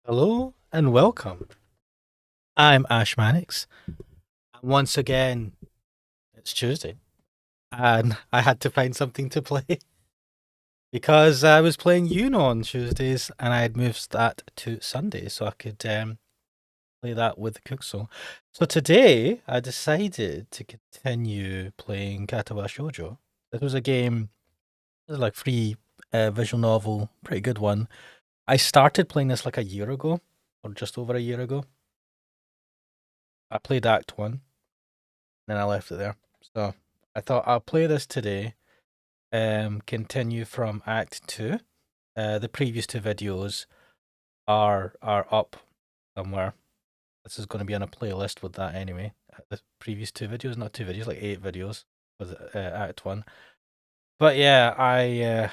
Hello and welcome. I'm Ash Mannix. And once again, it's Tuesday, and I had to find something to play because I was playing Uno on Tuesdays, and I had moved that to Sunday so I could play that with the Kuxo. So today, I decided to continue playing Katawa Shoujo. This was a game, it was like free visual novel, pretty good one. I started playing this like a year ago, or just over a year ago. I played Act 1, then I left it there. So I thought I'll play this today, continue from Act 2. The previous two videos are up somewhere. This is going to be on a playlist with that anyway. The previous two videos, not two videos, like 8 videos with Act 1. But yeah, I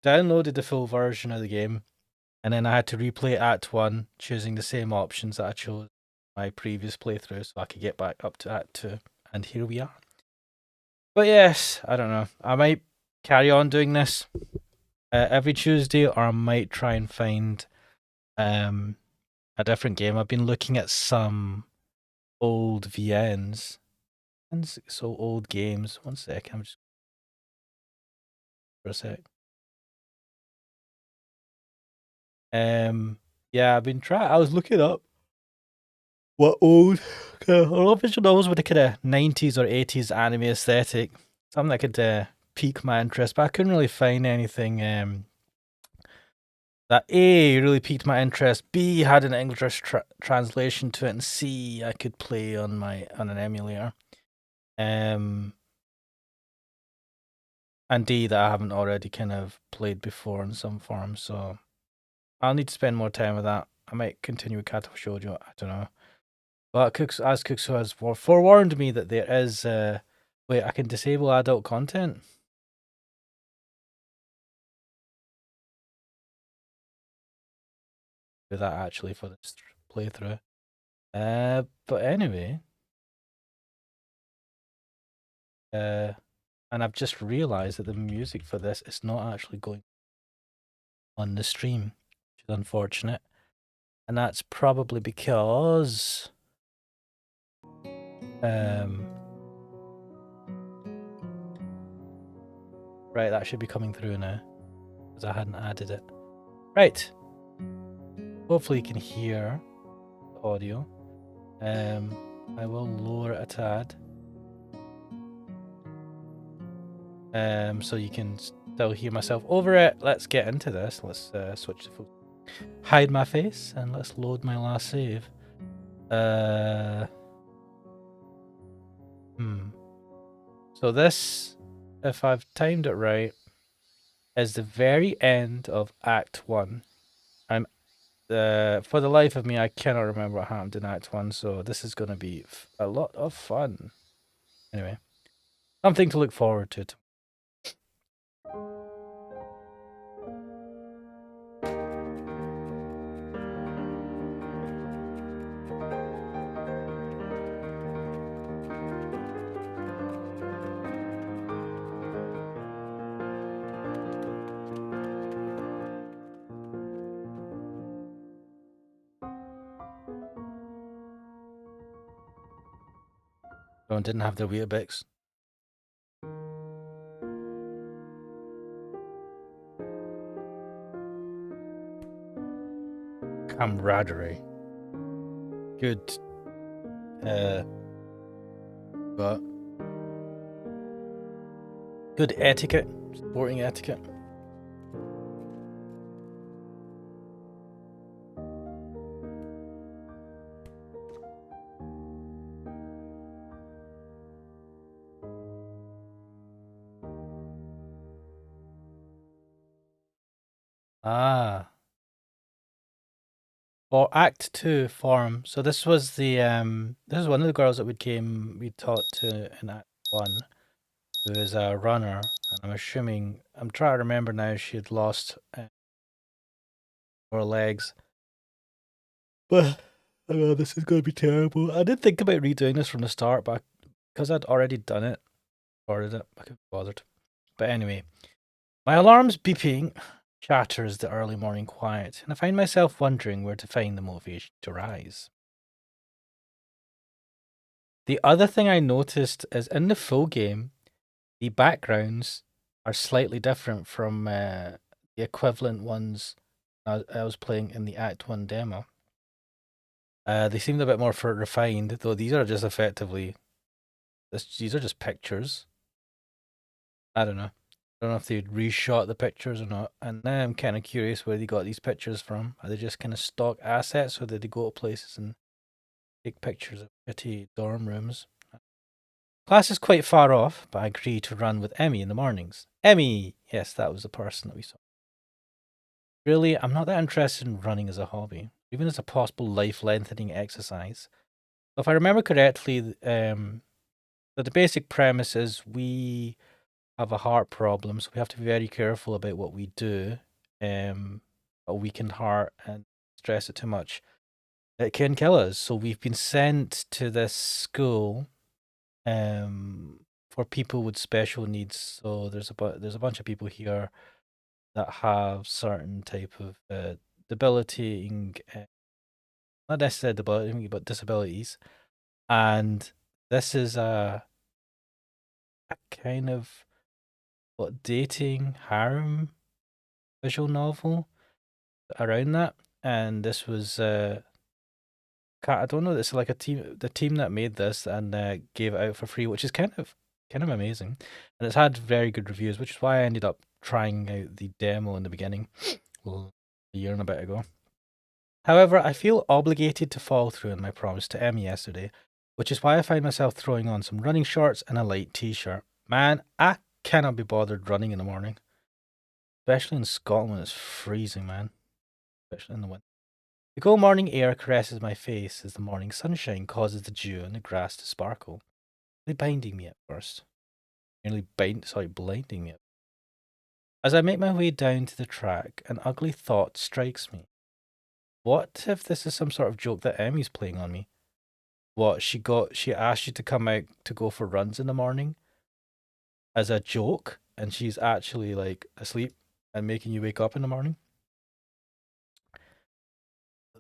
downloaded the full version of the game, and then I had to replay Act 1, choosing the same options that I chose my previous playthrough so I could get back up to Act 2. And here we are. But yes, I don't know. I might carry on doing this every Tuesday, or I might try and find a different game. I've been looking at some old VNs. So old games. One sec, I'm just for a sec. Yeah, I've been trying. I was looking up what old a lot of visual novels with the kind of 90s or 80s anime aesthetic. Something that could pique my interest, but I couldn't really find anything That A really piqued my interest. B had an English translation to it, and C I could play on an emulator. And D that I haven't already kind of played before in some form. So I'll need to spend more time with that. I might continue with Katawa Shoujo. I don't know. But Cookso has forewarned me that there is. Wait, I can disable adult content. Do that actually for this playthrough. But anyway, and I've just realised that the music for this is not actually going on the stream, which is unfortunate, and that's probably because right, that should be coming through now because I hadn't added it. Right. Hopefully you can hear the audio. I will lower it a tad. So you can still hear myself over it. Let's get into this. Let's switch to focus. Hide my face and let's load my last save. So this, if I've timed it right, is the very end of Act 1. I'm for the life of me, I cannot remember what happened in Act 1, so this is going to be a lot of fun. Anyway, something to look forward to. Everyone didn't have their Weetabix. Camaraderie. Good. But good etiquette. Sporting etiquette. For Act 2 form. So this was the this is one of the girls that we taught to in Act 1, who is a runner, and I'm trying to remember now, she had lost her legs. But oh, this is going to be terrible. I did think about redoing this from the start, but because I'd already done it, recorded it, I couldn't be bothered. But anyway, my alarm's beeping, shatters the early morning quiet, and I find myself wondering where to find the motivation to rise. The other thing I noticed is in the full game, the backgrounds are slightly different from the equivalent ones I was playing in the Act 1 demo. They seemed a bit more refined, though these are just effectively... These are just pictures. I don't know. I don't know if they reshot the pictures or not. And now I'm kind of curious where they got these pictures from. Are they just kind of stock assets, or did they go to places and take pictures of pretty dorm rooms? Class is quite far off, but I agree to run with Emmy in the mornings. Emmy! Yes, that was the person that we saw. Really, I'm not that interested in running as a hobby, even as a possible life-lengthening exercise. If I remember correctly, the basic premise is we have a heart problem, so we have to be very careful about what we do. A weakened heart and stress it too much, it can kill us. So we've been sent to this school for people with special needs. So there's a bunch of people here that have certain type of debilitating, not necessarily debilitating, but disabilities. And this is a kind of dating harem visual novel around that. And this was I don't know. It's like the team that made this and gave it out for free, which is kind of amazing, and it's had very good reviews, which is why I ended up trying out the demo in the beginning. a year and a bit ago. However, I feel obligated to follow through on my promise to Emmy yesterday, which is why I find myself throwing on some running shorts and a light t-shirt. Man, I cannot be bothered running in the morning. Especially in Scotland when it's freezing, man. Especially in the winter. The cool morning air caresses my face as the morning sunshine causes the dew on the grass to sparkle, nearly blinding me at first. Blinding me. As I make my way down to the track, an ugly thought strikes me. What if this is some sort of joke that Emmy's playing on me? What, she asked you to come out to go for runs in the morning as a joke, and she's actually like asleep and making you wake up in the morning?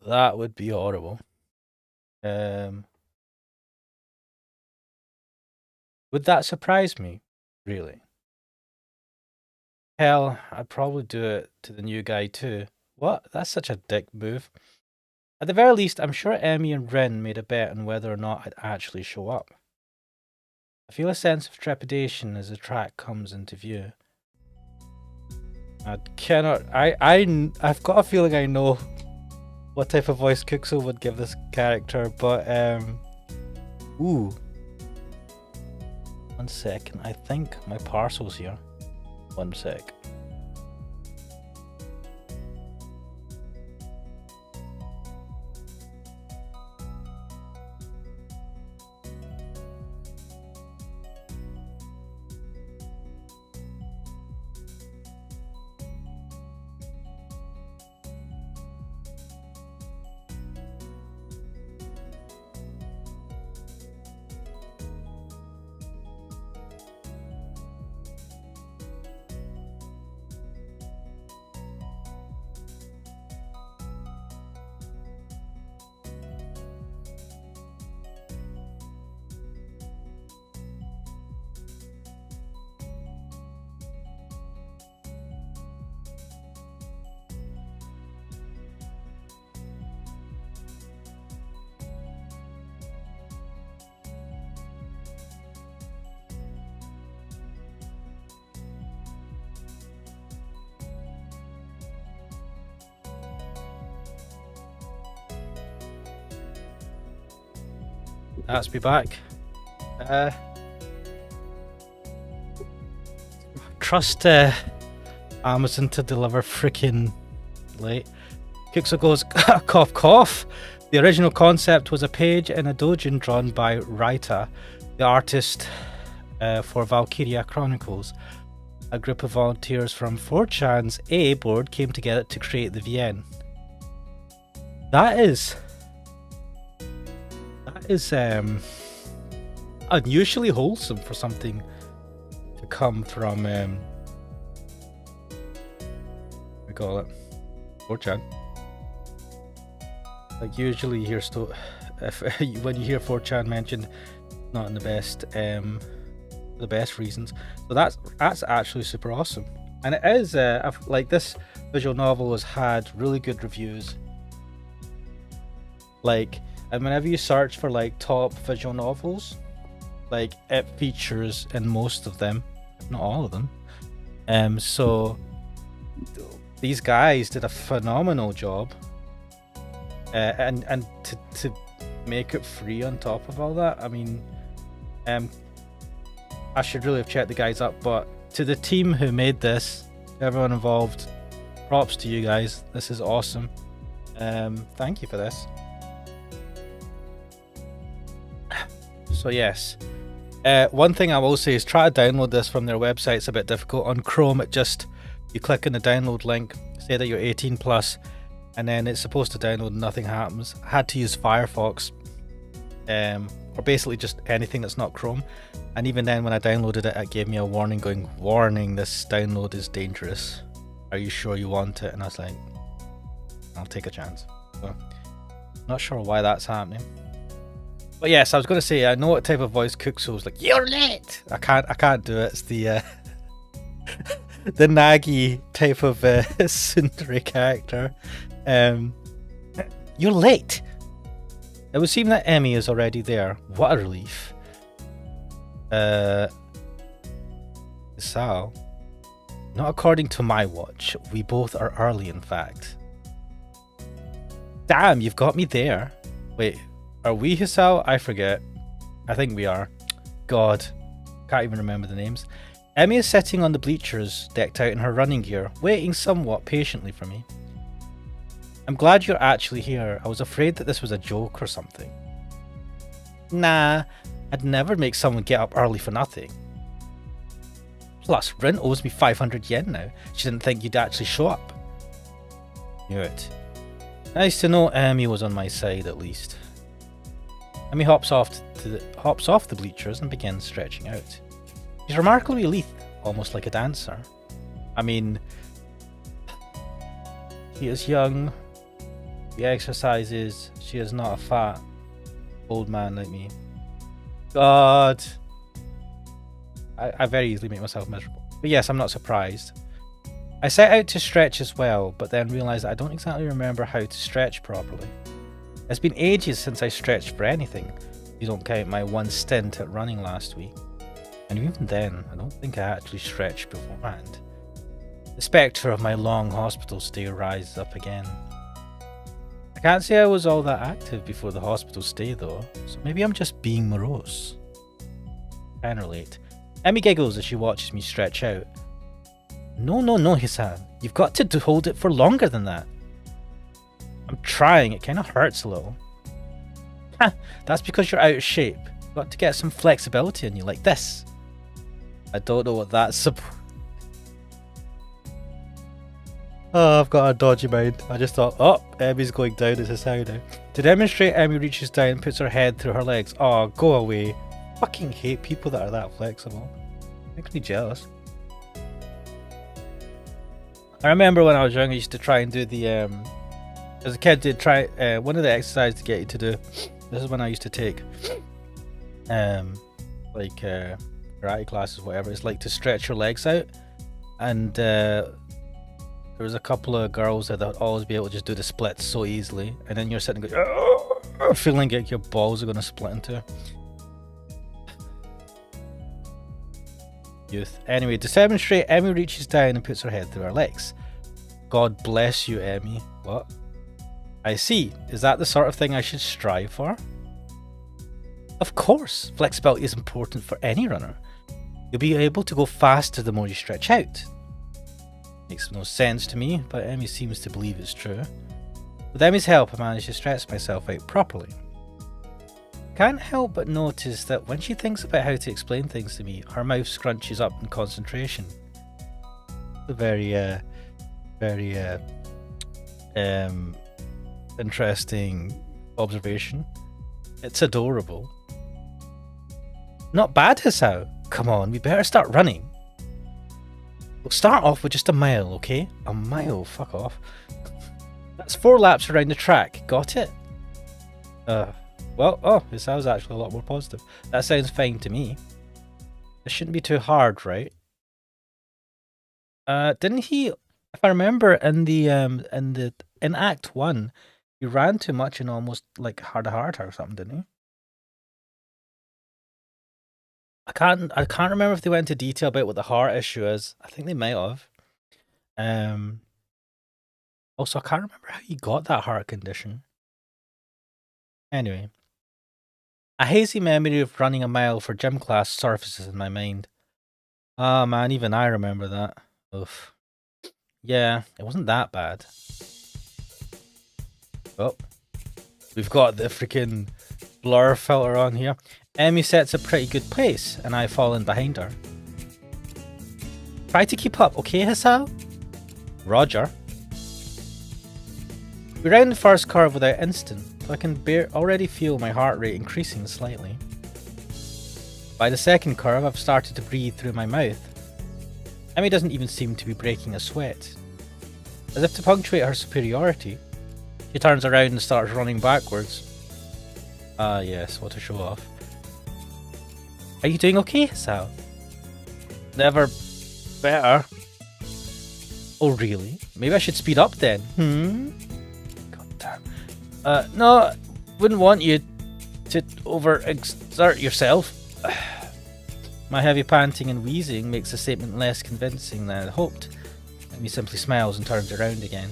That would be horrible. Would that surprise me? Really? Hell, I'd probably do it to the new guy too. What? That's such a dick move. At the very least, I'm sure Emmy and Rin made a bet on whether or not I'd actually show up. I feel a sense of trepidation as the track comes into view. I've got a feeling I know what type of voice Kuxo would give this character, but ooh. 1 second, I think my parcel's here. 1 sec. That's me back. Trust Amazon to deliver freaking late. Kuxo goes, cough cough. The original concept was a page in a doujin drawn by Raita, the artist for Valkyria Chronicles. A group of volunteers from 4chan's A board came together to create the VN. That is unusually wholesome for something to come from we call it 4chan. Like usually you hear when you hear 4chan mentioned, not in the best reasons. So that's actually super awesome, and it is like this visual novel has had really good reviews. Like, and whenever you search for like top visual novels, like it features in most of them, if not all of them. So these guys did a phenomenal job, and to make it free on top of all that. I mean, I should really have checked the guys up, but to the team who made this, everyone involved, props to you guys. This is awesome. Thank you for this. So yes, one thing I will say is try to download this from their website. It's a bit difficult. On Chrome, you click on the download link, say that you're 18 plus, and then it's supposed to download and nothing happens. I had to use Firefox, or basically just anything that's not Chrome. And even then, when I downloaded it, it gave me a warning going, warning, this download is dangerous. Are you sure you want it? And I was like, I'll take a chance. So, not sure why that's happening. But yes, I was going to say, I know what type of voice Kuxo's like, you're late! I can't do it. It's the the naggy type of tsundere character. You're late! It would seem that Emmy is already there. What a relief. Sal, not according to my watch. We both are early, in fact. Damn, you've got me there. Wait, are we Hisao? I forget. I think we are. God, can't even remember the names. Emmy is sitting on the bleachers, decked out in her running gear, waiting somewhat patiently for me. I'm glad you're actually here. I was afraid that this was a joke or something. Nah, I'd never make someone get up early for nothing. Plus, Rin owes me 500 yen now. She didn't think you'd actually show up. Knew it. Nice to know Emmy was on my side at least. Emmy hops off the bleachers and begins stretching out. She's remarkably lithe, almost like a dancer. I mean, she is young, she exercises, she is not a fat old man like me. God, I very easily make myself miserable. But yes, I'm not surprised. I set out to stretch as well, but then realised I don't exactly remember how to stretch properly. It's been ages since I stretched for anything, if you don't count my one stint at running last week. And even then, I don't think I actually stretched beforehand. The spectre of my long hospital stay rises up again. I can't say I was all that active before the hospital stay though, so maybe I'm just being morose. Can relate. Emmy giggles as she watches me stretch out. No, Hisan. You've got to hold it for longer than that. I'm trying, it kind of hurts a little. Ha! That's because you're out of shape. You've got to get some flexibility in you, like this. I don't know what that's supposed. Oh, I've got a dodgy mind. I just thought, oh, Emmy's going down. This is how now. To demonstrate, Emmy reaches down and puts her head through her legs. Oh, go away. Fucking hate people that are that flexible. Makes me jealous. I remember when I was young, I used to try and do the as a kid, did try one of the exercises to get you to do. This is when I used to take like karate classes, whatever. It's like to stretch your legs out, and there was a couple of girls that would always be able to just do the splits so easily, and then you're sitting going, feeling like your balls are going to split into. Youth. Anyway, to demonstrate, Emmy reaches down and puts her head through her legs. God bless you, Emmy. What? I see. Is that the sort of thing I should strive for? Of course. Flexibility is important for any runner. You'll be able to go faster the more you stretch out. Makes no sense to me, but Emmy seems to believe it's true. With Emmy's help, I managed to stretch myself out properly. Can't help but notice that when she thinks about how to explain things to me, her mouth scrunches up in concentration. A very interesting observation. It's adorable. Not bad, Hisao. Come on, we better start running. We'll start off with just a mile, okay? A mile, fuck off. That's 4 laps around the track, got it? Well, Hisao's actually a lot more positive. That sounds fine to me. This shouldn't be too hard, right? Didn't he, if I remember, in Act 1, he ran too much and almost like had a heart or something, didn't he? I can't remember if they went into detail about what the heart issue is. I think they might have. Also, I can't remember how he got that heart condition. Anyway, a hazy memory of running a mile for gym class surfaces in my mind. Oh man, even I remember that. Oof. Yeah, it wasn't that bad. Oh, we've got the freaking blur filter on here. Emmy sets a pretty good pace, and I fall in behind her. Try to keep up, okay, Hisao? Roger. We round the first curve without instant, so I can already feel my heart rate increasing slightly. By the second curve, I've started to breathe through my mouth. Emmy doesn't even seem to be breaking a sweat. As if to punctuate her superiority, she turns around and starts running backwards. Ah yes, what a show off. Are you doing okay, Hisao? Never better. Oh really? Maybe I should speed up then. God damn. No, wouldn't want you to overexert yourself. My heavy panting and wheezing makes the statement less convincing than I'd hoped. Emmy simply smiles and turns around again.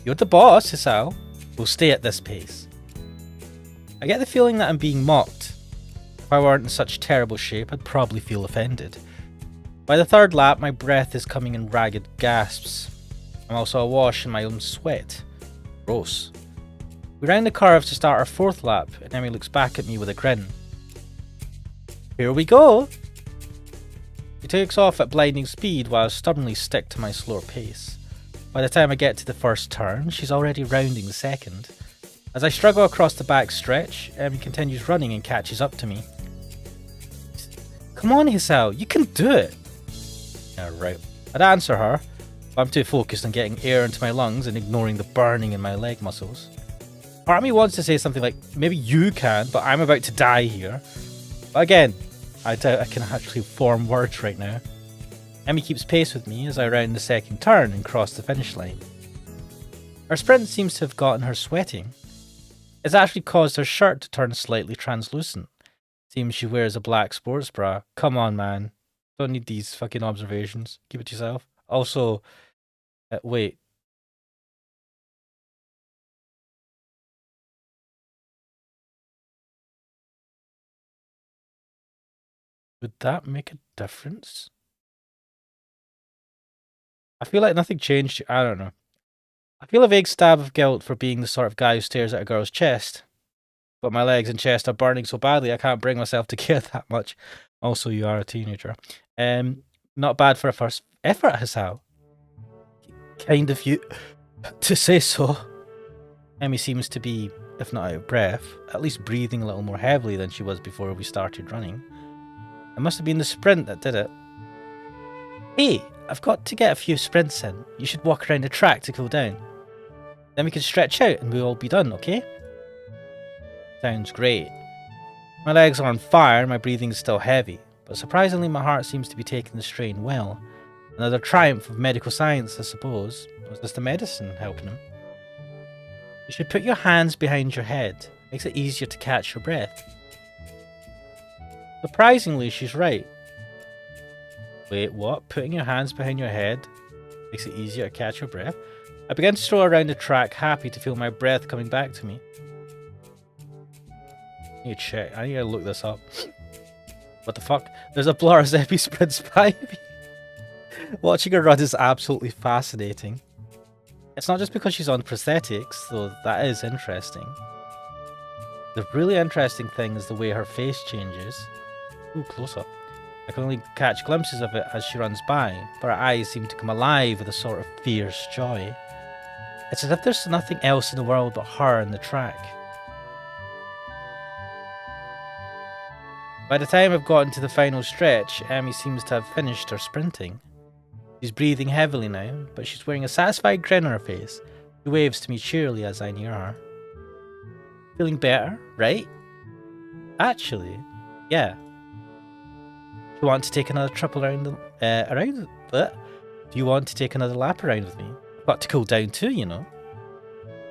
You're the boss, Hisao. We'll stay at this pace. I get the feeling that I'm being mocked. If I weren't in such terrible shape, I'd probably feel offended. By the third lap, my breath is coming in ragged gasps. I'm also awash in my own sweat. Gross. We round the curve to start our fourth lap, and Emmy looks back at me with a grin. Here we go! He takes off at blinding speed while I stubbornly stick to my slower pace. By the time I get to the first turn, she's already rounding the second. As I struggle across the back stretch, Emmy continues running and catches up to me. Come on, Hisao, you can do it! Yeah, right. I'd answer her, but I'm too focused on getting air into my lungs and ignoring the burning in my leg muscles. Part of me wants to say something like, maybe you can, but I'm about to die here. But again, I doubt I can actually form words right now. Emmy keeps pace with me as I round the second turn and cross the finish line. Her sprint seems to have gotten her sweating. It's actually caused her shirt to turn slightly translucent. Seems she wears a black sports bra. Come on, man. Don't need these fucking observations. Keep it to yourself. Also, wait. Would that make a difference? I feel like nothing changed. I don't know. I feel a vague stab of guilt for being the sort of guy who stares at a girl's chest. But my legs and chest are burning so badly I can't bring myself to care that much. Also, you are a teenager. Not bad for a first effort, Hisao. Kind of you to say so. Emmy seems to be, if not out of breath, at least breathing a little more heavily than she was before we started running. It must have been the sprint that did it. Hey, I've got to get a few sprints in. You should walk around the track to cool down. Then we can stretch out and we'll all be done, okay? Sounds great. My legs are on fire and my breathing is still heavy, but surprisingly my heart seems to be taking the strain well. Another triumph of medical science, I suppose. Was this the medicine helping him? You should put your hands behind your head. Makes it easier to catch your breath. Surprisingly, she's right. Wait, what? Putting your hands behind your head makes it easier to catch your breath? I began to stroll around the track, happy to feel my breath coming back to me. I need to check. I need to look this up. What the fuck? There's a blur as Epi sprints by me. Watching her run is absolutely fascinating. It's not just because she's on prosthetics, though that is interesting. The really interesting thing is the way her face changes. Ooh, close up. I can only catch glimpses of it as she runs by, but her eyes seem to come alive with a sort of fierce joy. It's as if there's nothing else in the world but her and the track. By the time I've gotten to the final stretch, Emmy seems to have finished her sprinting. She's breathing heavily now, but she's wearing a satisfied grin on her face. She waves to me cheerily as I near her. Feeling better, right? Actually, yeah. Do you want to take another trip around Do you want to take another lap around with me? I've got to cool down too, you know.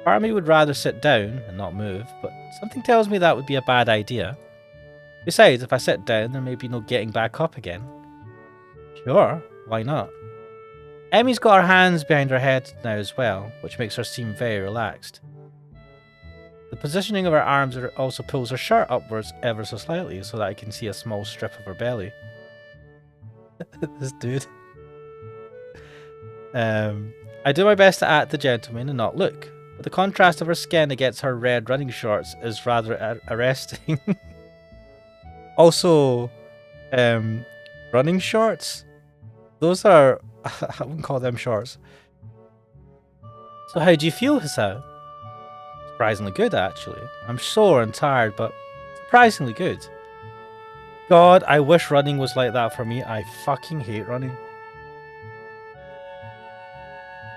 Part of me would rather sit down and not move, but something tells me that would be a bad idea. Besides, if I sit down, there may be no getting back up again. Sure, why not? Emmy's got her hands behind her head now as well, which makes her seem very relaxed. The positioning of her arms also pulls her shirt upwards ever so slightly so that I can see a small strip of her belly. This dude. I do my best to act the gentleman and not look, but the contrast of her skin against her red running shorts is rather arresting. Also, running shorts? Those are... I wouldn't call them shorts. So how do you feel, Hisao? Surprisingly good, actually. I'm sore and tired, but surprisingly good. God, I wish running was like that for me. I fucking hate running.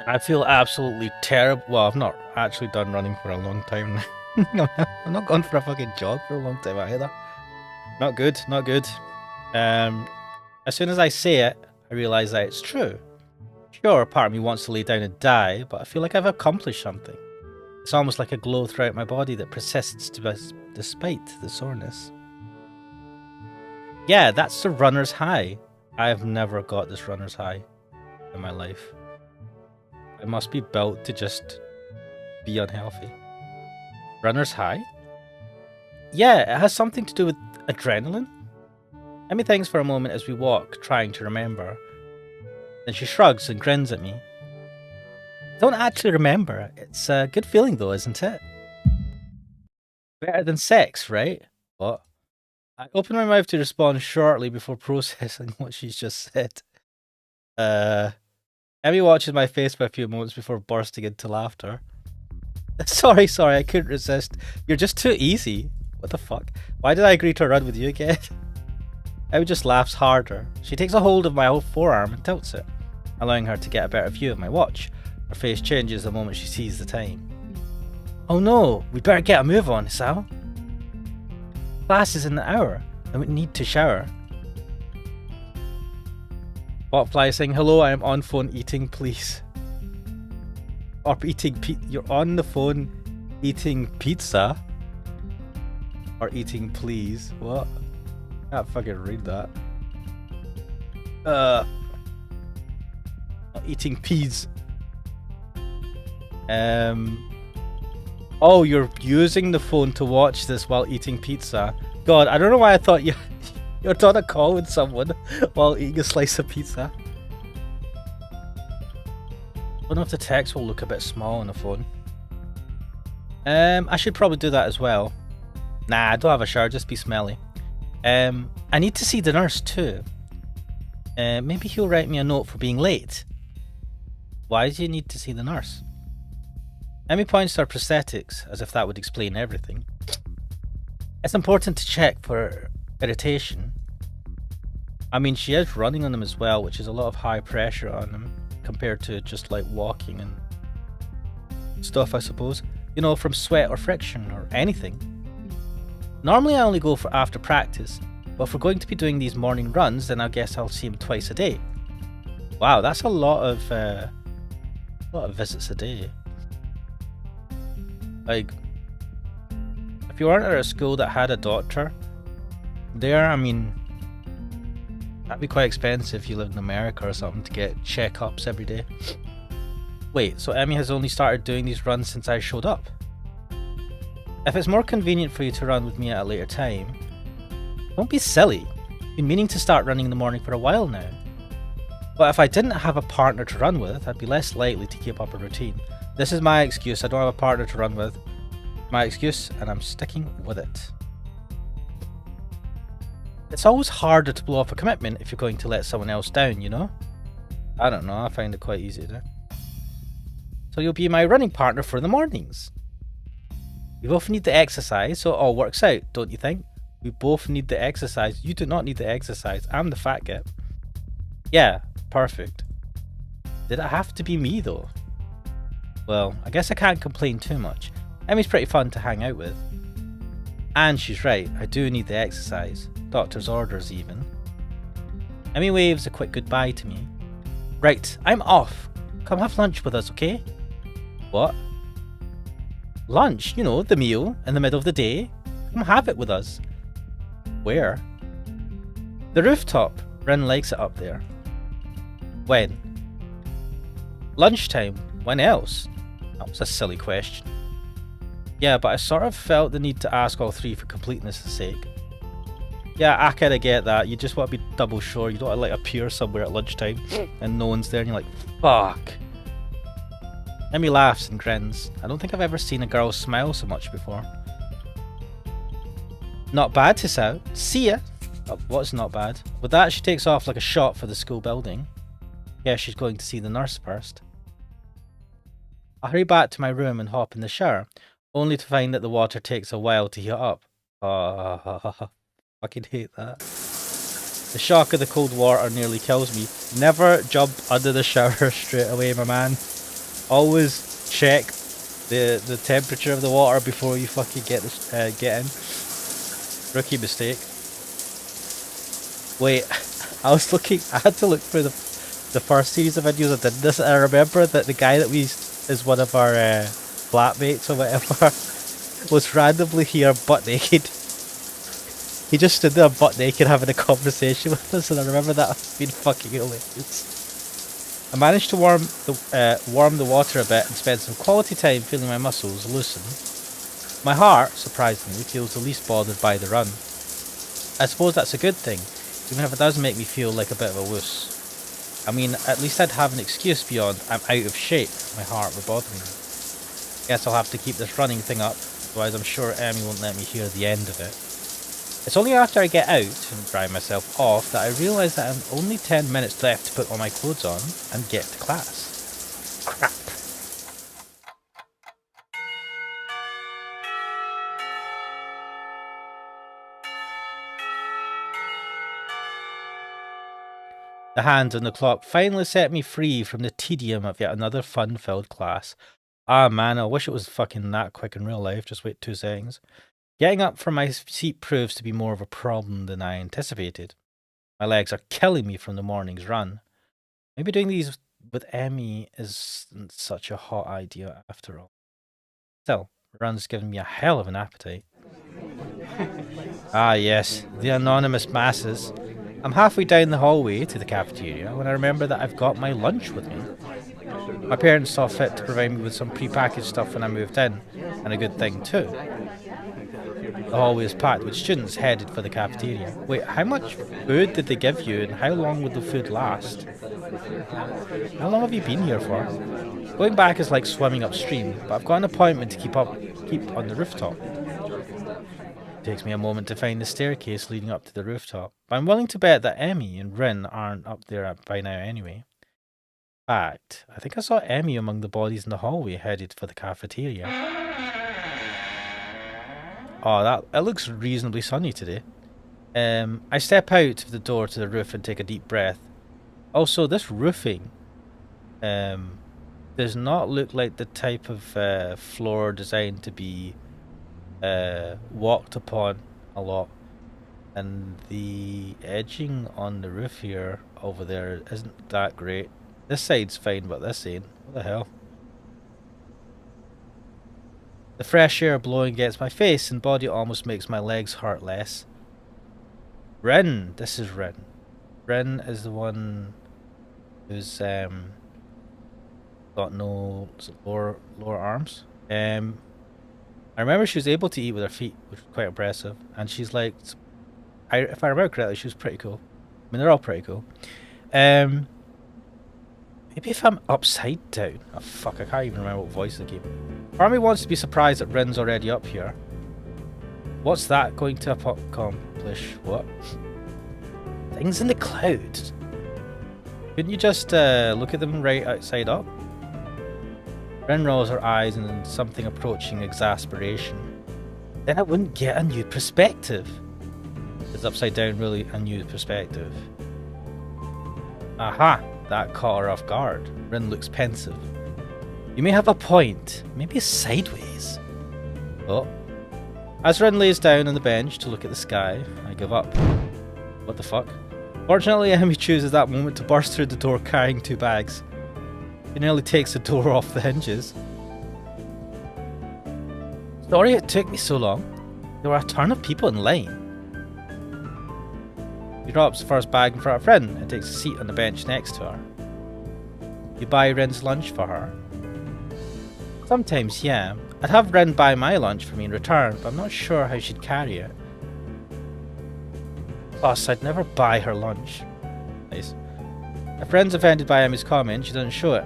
I feel absolutely terrible. Well, I've not actually done running for a long time now. I'm not gone for a fucking jog for a long time either. Not good, not good. As soon as I say it, I realise that it's true. Sure, part of me wants to lay down and die, but I feel like I've accomplished something. It's almost like a glow throughout my body that persists despite the soreness. Yeah, that's the runner's high. I have never got this runner's high in my life. I must be built to just be unhealthy. Runner's high? Yeah, it has something to do with adrenaline. Emmy thinks for a moment as we walk, trying to remember. Then she shrugs and grins at me. I don't actually remember. It's a good feeling though, isn't it? Better than sex, right? What? I open my mouth to respond shortly before processing what she's just said. Emmy watches my face for a few moments before bursting into laughter. Sorry, I couldn't resist. You're just too easy. What the fuck? Why did I agree to run with you again? Emmy just laughs harder. She takes a hold of my whole forearm and tilts it, allowing her to get a better view of my watch. Her face changes the moment she sees the time. Oh no, we better get a move on, Sal. Class is in an hour, and we need to shower. Botfly saying, hello, I am on phone eating, please. Or eating you're on the phone eating pizza? Or eating please? What? I can't fucking read that. Eating peas. Oh, you're using the phone to watch this while eating pizza. God, I don't know why I thought you're on a call with someone while eating a slice of pizza. I don't know if the text will look a bit small on the phone. I should probably do that as well. Nah, I don't have a shower, just be smelly. I need to see the nurse too. Maybe he'll write me a note for being late. Why do you need to see the nurse? Emmy points to her prosthetics, as if that would explain everything. It's important to check for irritation. I mean, she is running on them as well, which is a lot of high pressure on them, compared to just like walking and stuff, I suppose. You know, from sweat or friction or anything. Normally I only go for after practice, but if we're going to be doing these morning runs, then I guess I'll see him twice a day. Wow, that's a lot of visits a day. Like, if you weren't at a school that had a doctor there, I mean, that'd be quite expensive if you lived in America or something to get checkups every day. Wait, so Emmy has only started doing these runs since I showed up? If it's more convenient for you to run with me at a later time, don't be silly. I've been meaning to start running in the morning for a while now. But if I didn't have a partner to run with, I'd be less likely to keep up a routine. This is my excuse. I don't have a partner to run with. My excuse, and I'm sticking with it. It's always harder to blow off a commitment if you're going to let someone else down, you know? I don't know, I find it quite easy to. So you'll be my running partner for the mornings. We both need the exercise, so it all works out, don't you think? We both need the exercise. You do not need the exercise. I'm the fat git. Yeah, perfect. Did it have to be me though? Well, I guess I can't complain too much. Emmy's pretty fun to hang out with. And she's right, I do need the exercise. Doctor's orders even. Emmy waves a quick goodbye to me. Right, I'm off. Come have lunch with us, okay? What? Lunch, you know, the meal in the middle of the day. Come have it with us. Where? The rooftop. Rin likes it up there. When? Lunchtime. When else? That was a silly question. Yeah, but I sort of felt the need to ask all three for completeness' sake. Yeah, I kinda get that. You just want to be double sure. You don't want to like appear somewhere at lunchtime and no one's there and you're like, fuck. Emmy laughs and grins. I don't think I've ever seen a girl smile so much before. Not bad, Tisao. See ya. Oh, what's not bad? With that, she takes off like a shot for the school building. Yeah, she's going to see the nurse first. I hurry back to my room and hop in the shower, only to find that the water takes a while to heat up. Fucking hate that. The shock of the cold water nearly kills me. Never jump under the shower straight away, my man. Always check the temperature of the water before you fucking get in. Rookie mistake. Wait, I had to look through the first series of videos I did this, and I remember that the guy that is one of our flatmates or whatever was randomly here butt naked. He just stood there butt naked having a conversation with us, and I remember that being fucking hilarious. I managed to warm the water a bit and spend some quality time feeling my muscles loosen. My heart, surprisingly, feels the least bothered by the run. I suppose that's a good thing, even if it does make me feel like a bit of a wuss. I mean, at least I'd have an excuse beyond I'm out of shape. My heart would bother me. Guess I'll have to keep this running thing up, otherwise I'm sure Emmy won't let me hear the end of it. It's only after I get out and dry myself off that I realise that I've only 10 minutes left to put all my clothes on and get to class. Crap. The hands on the clock finally set me free from the tedium of yet another fun-filled class. Ah man, I wish it was fucking that quick in real life. Just wait 2 seconds. Getting up from my seat proves to be more of a problem than I anticipated. My legs are killing me from the morning's run. Maybe doing these with Emmy isn't such a hot idea after all. Still, the run's given me a hell of an appetite. Ah yes, the anonymous masses. I'm halfway down the hallway to the cafeteria when I remember that I've got my lunch with me. My parents saw fit to provide me with some pre-packaged stuff when I moved in, and a good thing too. The hallway is packed with students headed for the cafeteria. Wait, how much food did they give you and how long would the food last? How long have you been here for? Going back is like swimming upstream, but I've got an appointment to keep on the rooftop. It takes me a moment to find the staircase leading up to the rooftop, but I'm willing to bet that Emmy and Rin aren't up there by now anyway. In fact, I think I saw Emmy among the bodies in the hallway headed for the cafeteria. Oh, it looks reasonably sunny today. I step out of the door to the roof and take a deep breath. Also, this roofing does not look like the type of floor designed to be walked upon a lot, and the edging on the roof here over there isn't that great. This side's fine, but this ain't. What the hell? The fresh air blowing against my face and body almost makes my legs hurt less. Rin, this is Rin. Rin is the one who's got no lower arms. I remember she was able to eat with her feet, which was quite impressive. And she's like, if I remember correctly, she was pretty cool. I mean, they're all pretty cool. Maybe if I'm upside down. Oh fuck, I can't even remember what voice I gave. Part of me wants to be surprised that Rin's already up here. What's that going to accomplish? What? Things in the clouds. Couldn't you just look at them right outside up? Rin rolls her eyes in something approaching exasperation. Then I wouldn't get a new perspective. Is upside down really a new perspective? Aha! That caught her off guard. Rin looks pensive. You may have a point. Maybe sideways. Oh. As Rin lays down on the bench to look at the sky, I give up. What the fuck? Fortunately, Emmy chooses that moment to burst through the door carrying 2 bags. He nearly takes the door off the hinges. Sorry it took me so long. There were a ton of people in line. He drops the first bag in front of Rin and takes a seat on the bench next to her. You buy Rin's lunch for her? Sometimes, yeah. I'd have Rin buy my lunch for me in return, but I'm not sure how she'd carry it. Plus, I'd never buy her lunch. Nice. If Rin's offended by Emmy's comment, she doesn't show it.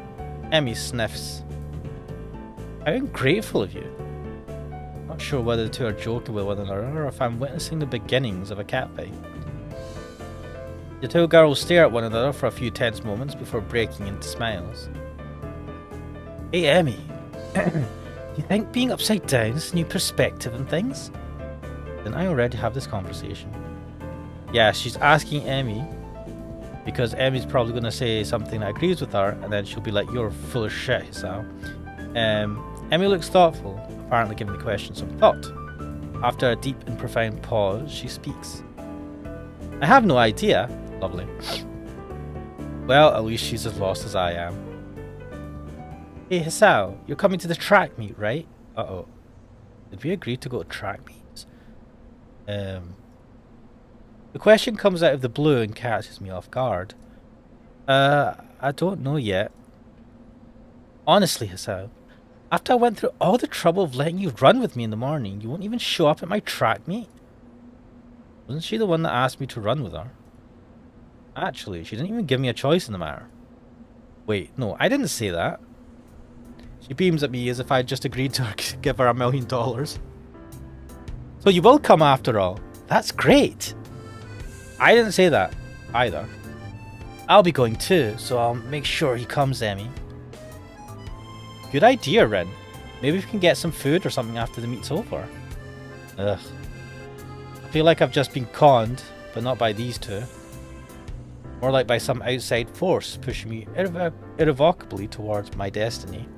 Emmy sniffs. How ungrateful of you. Not sure whether the two are joking with one another or if I'm witnessing the beginnings of a catfight. The 2 girls stare at one another for a few tense moments before breaking into smiles. Hey Emmy, you think being upside down is a new perspective on things? Didn't I already have this conversation? Yeah, she's asking Emmy because Emmy's probably going to say something that agrees with her, and then she'll be like, you're full of shit, Hisao. Emmy looks thoughtful, apparently giving the question some thought. After a deep and profound pause, she speaks. I have no idea. Lovely. Well, at least she's as lost as I am. Hey Hisao, you're coming to the track meet, right? Uh-oh. Did we agree to go to track meets? The question comes out of the blue and catches me off guard. I don't know yet. Honestly, Hassan, after I went through all the trouble of letting you run with me in the morning, you won't even show up at my track meet? Wasn't she the one that asked me to run with her? Actually, she didn't even give me a choice in the matter. Wait, no, I didn't say that. She beams at me as if I'd just agreed to give her $1 million. So you will come after all. That's great. I didn't say that either. I'll be going too, so I'll make sure he comes, Emmy. Good idea, Rin. Maybe we can get some food or something after the meet's over. Ugh. I feel like I've just been conned, but not by these two. More like by some outside force pushing me irrevocably towards my destiny.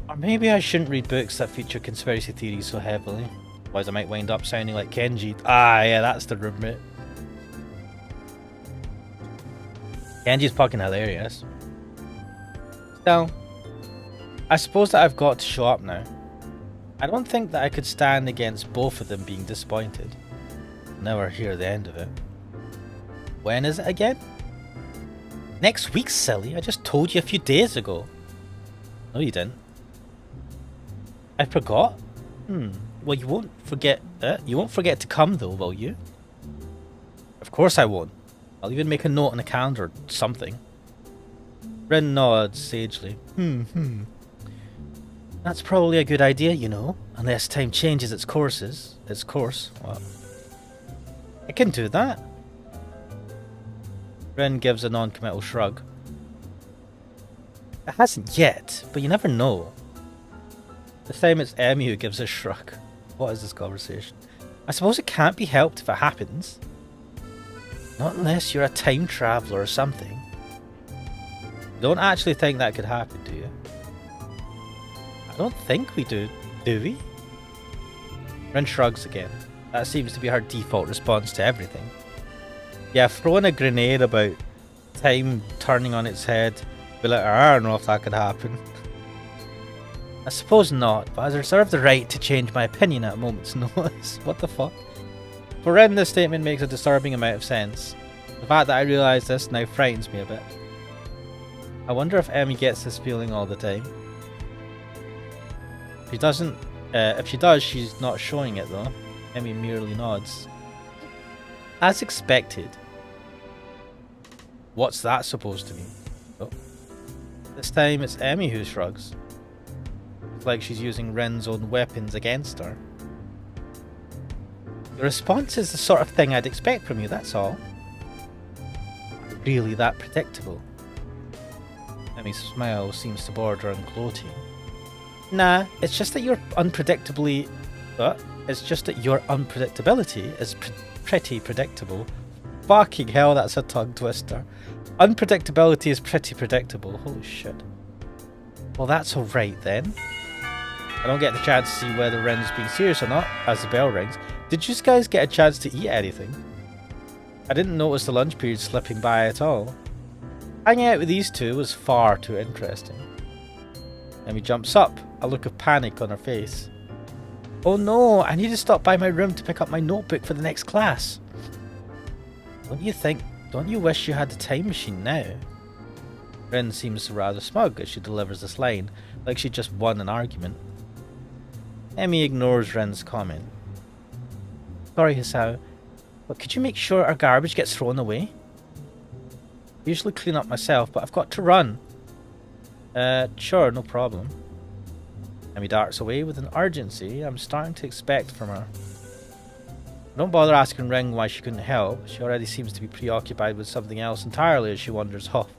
Or maybe I shouldn't read books that feature conspiracy theories so heavily. Otherwise I might wind up sounding like Kenji. Ah, yeah, that's the roommate. Kenji's fucking hilarious. Still, I suppose that I've got to show up now. I don't think that I could stand against both of them being disappointed. I'll never hear the end of it. When is it again? Next week, silly. I just told you a few days ago. No, you didn't. I forgot? Well, you won't forget it. You won't forget to come, though, will you? Of course I won't. I'll even make a note on the calendar or something. Rin nods sagely. That's probably a good idea, you know, unless time changes its course. What? I can do that. Rin gives a non-committal shrug. It hasn't yet, but you never know. This time it's Emmy who gives a shrug. What is this conversation? I suppose it can't be helped if it happens. Not unless you're a time traveller or something. You don't actually think that could happen, do you? I don't think we do we? Rin shrugs again. That seems to be her default response to everything. Yeah, throwing a grenade about time turning on its head. Be like, I don't know if that could happen. I suppose not, but I reserve the right to change my opinion at a moment's notice. What the fuck? For Ren, this statement makes a disturbing amount of sense. The fact that I realise this now frightens me a bit. I wonder if Emmy gets this feeling all the time. If she doesn't, if she does, she's not showing it though. Emmy merely nods. As expected. What's that supposed to mean? Oh. This time it's Emmy who shrugs. It's like she's using Ren's own weapons against her. The response is the sort of thing I'd expect from you, that's all. Really that predictable? Emmy's smile seems to border on gloating. Nah, it's just that your unpredictability is pretty predictable. Fucking hell, that's a tongue twister. Unpredictability is pretty predictable. Holy shit. Well, that's alright then. I don't get the chance to see whether Ren's being serious or not as the bell rings. Did you guys get a chance to eat anything? I didn't notice the lunch period slipping by at all. Hanging out with these two was far too interesting. Emmy jumps up, a look of panic on her face. Oh no, I need to stop by my room to pick up my notebook for the next class. Don't you wish you had the time machine now? Ren seems rather smug as she delivers this line, like she just won an argument. Emmy ignores Ren's comment. Sorry, Hisao, but could you make sure our garbage gets thrown away? I usually clean up myself, but I've got to run. Sure, no problem. Emmy darts away with an urgency I'm starting to expect from her. Don't bother asking Ring why she couldn't help. She already seems to be preoccupied with something else entirely as she wanders off.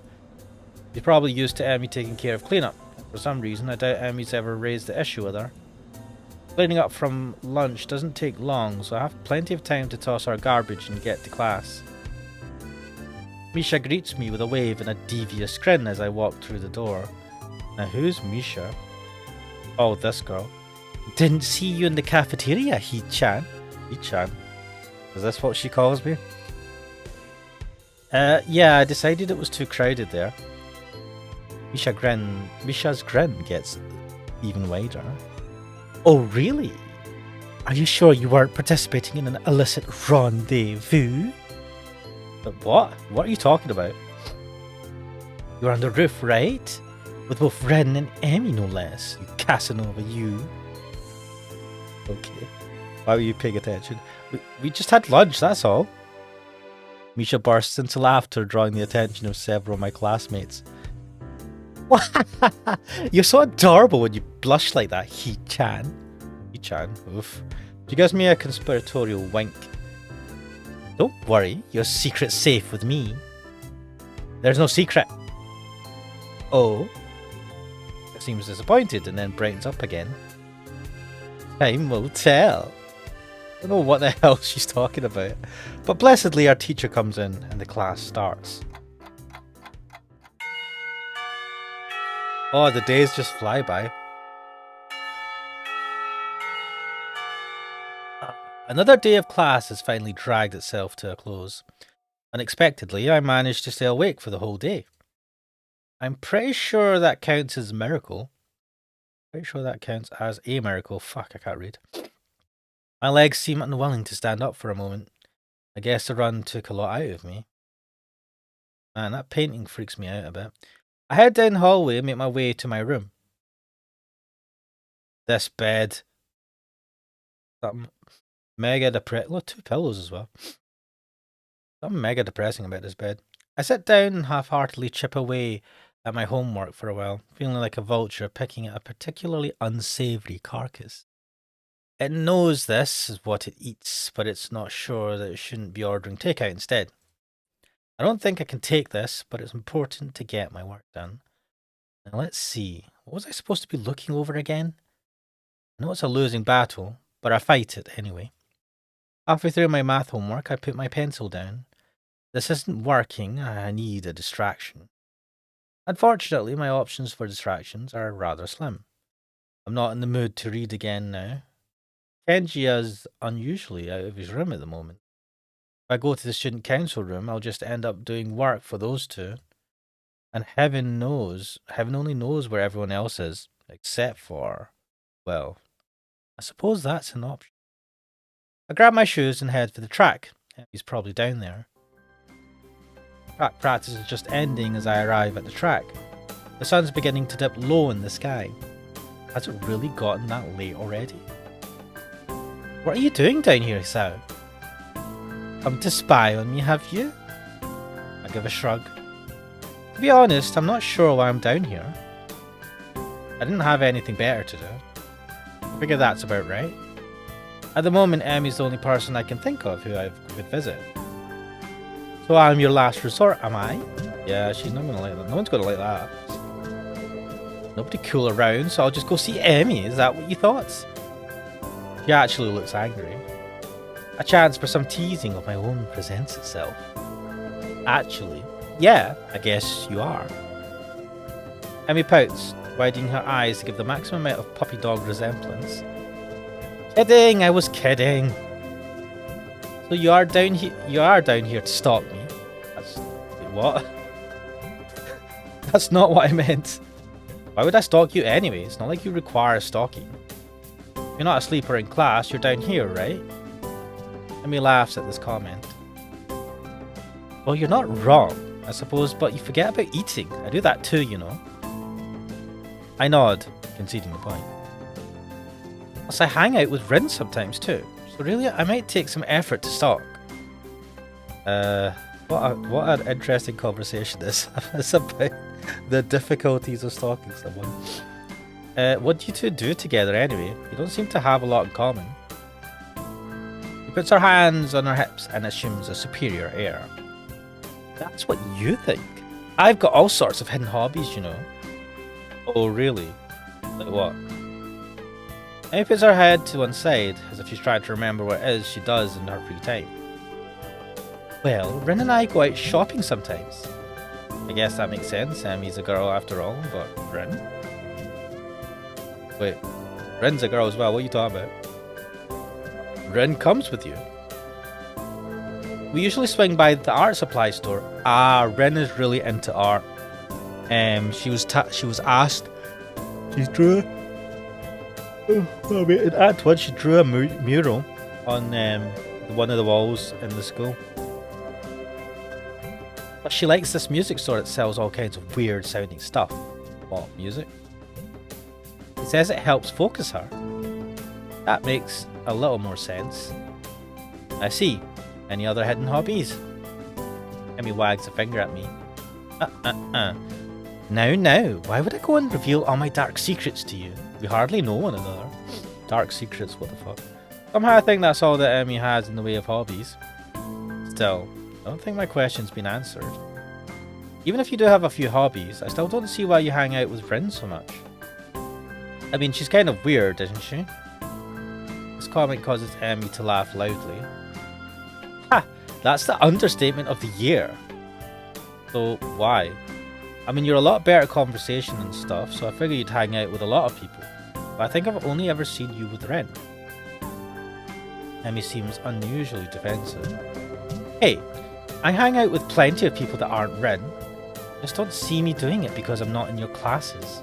She's probably used to Emmy taking care of cleanup. For some reason, I doubt Emmy's ever raised the issue with her. Cleaning up from lunch doesn't take long, so I have plenty of time to toss our garbage and get to class. Misha greets me with a wave and a devious grin as I walk through the door. Now who's Misha? Oh, this girl. Didn't see you in the cafeteria, He-chan. He-chan. Is this what she calls me? Yeah, I decided it was too crowded there. Misha's grin gets even wider. Oh, really? Are you sure you weren't participating in an illicit rendezvous? But what? What are you talking about? You're on the roof, right? With both Ren and Emmy, no less. You Casanova, you. Okay. Why were you paying attention? We just had lunch, that's all. Misha bursts into laughter, drawing the attention of several of my classmates. You're so adorable when you blush like that, He-chan. He-chan, oof. She gives me a conspiratorial wink. Don't worry, your secret's safe with me. There's no secret. Oh? It seems disappointed and then brightens up again. Time will tell. I don't know what the hell she's talking about. But blessedly our teacher comes in and the class starts. Oh, the days just fly by. Another day of class has finally dragged itself to a close. Unexpectedly, I managed to stay awake for the whole day. I'm pretty sure that counts as a miracle. Pretty sure that counts as a miracle. Fuck, I can't read. My legs seem unwilling to stand up for a moment. I guess the run took a lot out of me. Man, that painting freaks me out a bit. I head down the hallway and make my way to my room. This bed. Something mega depressing. Look, 2 pillows as well. Something mega depressing about this bed. I sit down and half-heartedly chip away at my homework for a while, feeling like a vulture picking at a particularly unsavoury carcass. It knows this is what it eats, but it's not sure that it shouldn't be ordering takeout instead. I don't think I can take this, but it's important to get my work done. Now let's see. What was I supposed to be looking over again? I know it's a losing battle, but I fight it anyway. Halfway through my math homework, I put my pencil down. This isn't working. I need a distraction. Unfortunately, my options for distractions are rather slim. I'm not in the mood to read again now. Kenji is unusually out of his room at the moment. If I go to the student council room, I'll just end up doing work for those two. And heaven only knows where everyone else is, except for, well, I suppose that's an option. I grab my shoes and head for the track. He's probably down there. Track practice is just ending as I arrive at the track. The sun's beginning to dip low in the sky. Has it really gotten that late already? What are you doing down here, Sao? Come to spy on me, have you? I give a shrug. To be honest, I'm not sure why I'm down here. I didn't have anything better to do. I figure that's about right. At the moment, Emmy's the only person I can think of who I could visit. So I'm your last resort, am I? Yeah, she's not gonna like that. No one's gonna like that. Nobody cool around, so I'll just go see Emmy. Is that what you thought? She actually looks angry. A chance for some teasing of my own presents itself. Actually, yeah, I guess you are. Emmy pouts, widening her eyes to give the maximum amount of puppy dog resemblance. Kidding, I was kidding. So you are down here to stalk me. Wait, what? That's not what I meant. Why would I stalk you anyway? It's not like you require stalking. You're not a sleeper in class, you're down here, right? Emmy laughs at this comment. Well, you're not wrong, I suppose, but you forget about eating. I do that too, you know. I nod, conceding the point. Plus, I hang out with Rin sometimes too, so really I might take some effort to stalk. What an interesting conversation this is about the difficulties of stalking someone. What do you two do together anyway? You don't seem to have a lot in common. She puts her hands on her hips and assumes a superior air. That's what you think. I've got all sorts of hidden hobbies, you know. Oh, really? Like what? Amy puts her head to one side, as if she's trying to remember what it is she does in her free time. Well, Rin and I go out shopping sometimes. I guess that makes sense. Emmy's a girl after all, but Rin? Wait, Rin's a girl as well. What are you talking about? Rin comes with you. We usually swing by the art supply store. Ah, Rin is really into art. She was asked. She drew. In Act 1, she drew a mural on one of the walls in the school. But she likes this music store that sells all kinds of weird sounding stuff. What, music? He says it helps focus her. That makes a little more sense. I see. Any other hidden hobbies? Emmy wags a finger at me. Now, why would I go and reveal all my dark secrets to you? We hardly know one another. Dark secrets, what the fuck? Somehow I think that's all that Emmy has in the way of hobbies. Still, I don't think my question's been answered. Even if you do have a few hobbies, I still don't see why you hang out with Rin so much. I mean, she's kind of weird, isn't she? This comment causes Emmy to laugh loudly. Ha! That's the understatement of the year. So, why? I mean, you're a lot better at conversation and stuff, so I figure you'd hang out with a lot of people. But I think I've only ever seen you with Ren. Emmy seems unusually defensive. Hey, I hang out with plenty of people that aren't Ren. Just don't see me doing it because I'm not in your classes.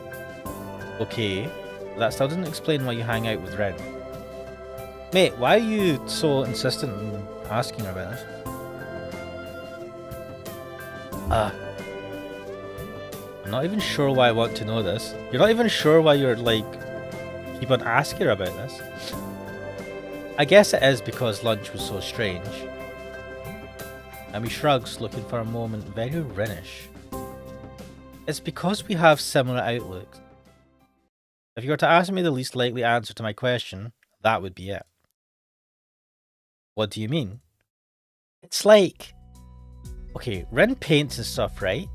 Okay, but that still doesn't explain why you hang out with Ren. Mate, why are you so insistent in asking her about this? I'm not even sure why I want to know this. You're not even sure why you're keep on asking her about this. I guess it is because lunch was so strange. Emmy shrugs, looking for a moment very Rinish. It's because we have similar outlooks. If you were to ask me the least likely answer to my question, that would be it. What do you mean? It's like... Okay, Ren paints and stuff, right?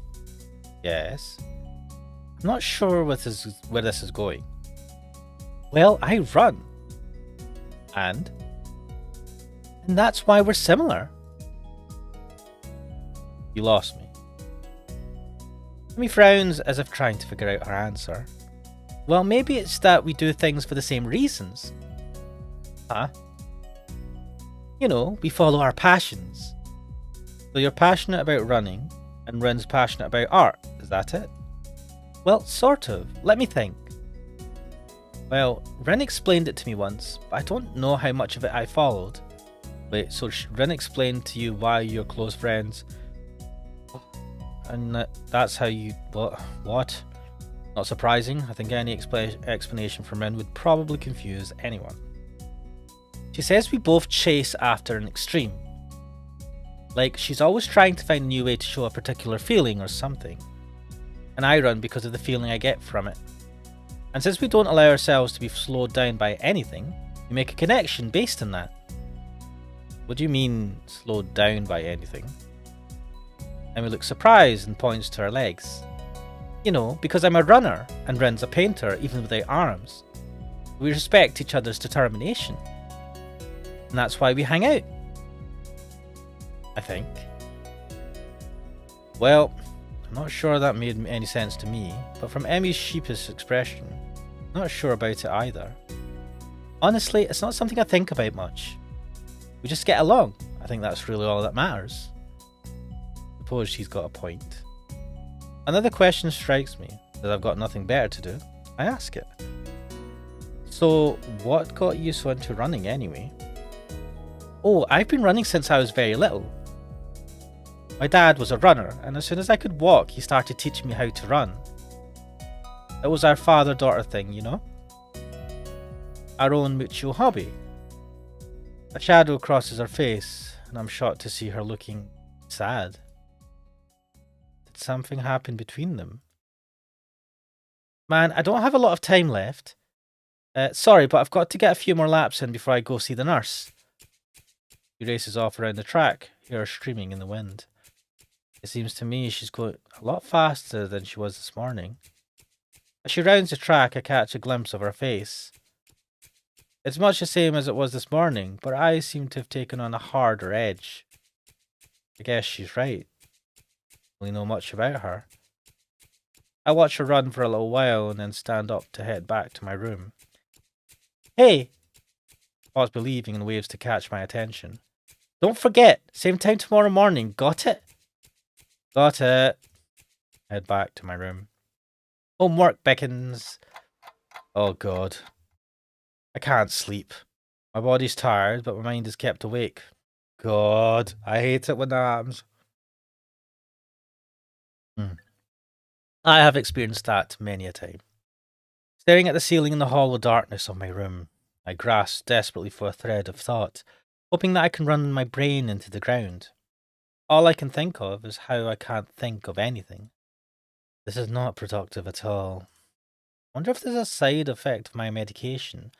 Yes. I'm not sure where this is going. Well, I run. And that's why we're similar. You lost me. Emmy frowns as if trying to figure out her answer. Well, maybe it's that we do things for the same reasons. Huh? You know, we follow our passions. So you're passionate about running, and Ren's passionate about art, is that it? Well, sort of. Let me think. Well, Ren explained it to me once, but I don't know how much of it I followed. Wait, so Ren explained to you why you're close friends, and that's how you... What? Not surprising. I think any explanation from Ren would probably confuse anyone. She says we both chase after an extreme. Like, she's always trying to find a new way to show a particular feeling or something. And I run because of the feeling I get from it. And since we don't allow ourselves to be slowed down by anything, we make a connection based on that. What do you mean, slowed down by anything? Emmy looks surprised and points to her legs. You know, because I'm a runner and Ren's a painter even without arms. We respect each other's determination. And that's why we hang out. I think. Well, I'm not sure that made any sense to me, but from Emmy's sheepish expression, I'm not sure about it either. Honestly, it's not something I think about much. We just get along. I think that's really all that matters. Suppose she's got a point. Another question strikes me, that I've got nothing better to do. I ask it. So, what got you so into running anyway? Oh, I've been running since I was very little. My dad was a runner, and as soon as I could walk, he started teaching me how to run. It was our father-daughter thing, you know? Our own mutual hobby. A shadow crosses her face, and I'm shocked to see her looking sad. Did something happen between them? Man, I don't have a lot of time left. Sorry, but I've got to get a few more laps in before I go see the nurse. She races off around the track, hear her screaming in the wind. It seems to me she's going a lot faster than she was this morning. As she rounds the track, I catch a glimpse of her face. It's much the same as it was this morning, but her eyes seem to have taken on a harder edge. I guess she's right. I don't really know much about her. I watch her run for a little while and then stand up to head back to my room. Hey! Pause believing and waves to catch my attention. Don't forget, same time tomorrow morning, got it? Got it. Head back to my room. Homework beckons. Oh god. I can't sleep. My body's tired, but my mind is kept awake. God, I hate it when that happens. Hmm. I have experienced that many a time. Staring at the ceiling in the hollow darkness of my room, I grasp desperately for a thread of thought, hoping that I can run my brain into the ground. All I can think of is how I can't think of anything. This is not productive at all. Wonder if there's a side effect of my medication.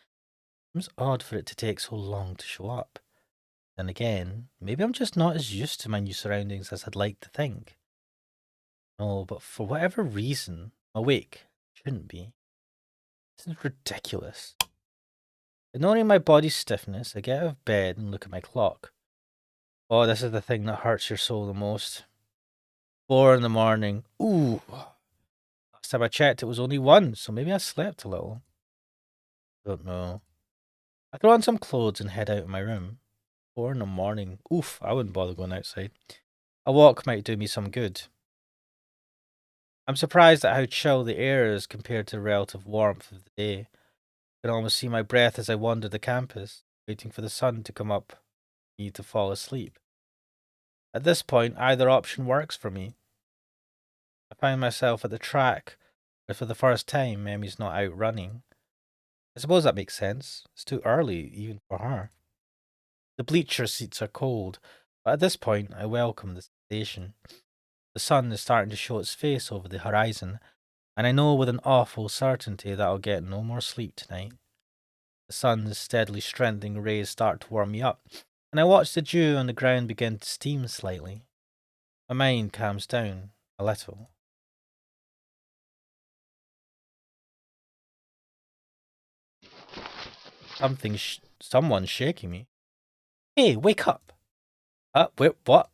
Seems odd for it to take so long to show up. Then again, maybe I'm just not as used to my new surroundings as I'd like to think. No, but for whatever reason, awake shouldn't be. This is ridiculous. Ignoring my body's stiffness, I get out of bed and look at my clock. Oh, this is the thing that hurts your soul the most. 4 in the morning. Ooh. Last time I checked, it was only 1, so maybe I slept a little. Don't know. I throw on some clothes and head out of my room. 4 in the morning. Oof, I wouldn't bother going outside. A walk might do me some good. I'm surprised at how chill the air is compared to the relative warmth of the day. I can almost see my breath as I wander the campus, waiting for the sun to come up, me to fall asleep. At this point, either option works for me. I find myself at the track, but for the first time, Emmy's not out running. I suppose that makes sense. It's too early, even for her. The bleacher seats are cold, but at this point, I welcome the sensation. The sun is starting to show its face over the horizon, and I know with an awful certainty that I'll get no more sleep tonight. The sun's steadily strengthening rays start to warm me up, and I watch the dew on the ground begin to steam slightly. My mind calms down a little. Someone's shaking me. Hey, wake up! Wait, what?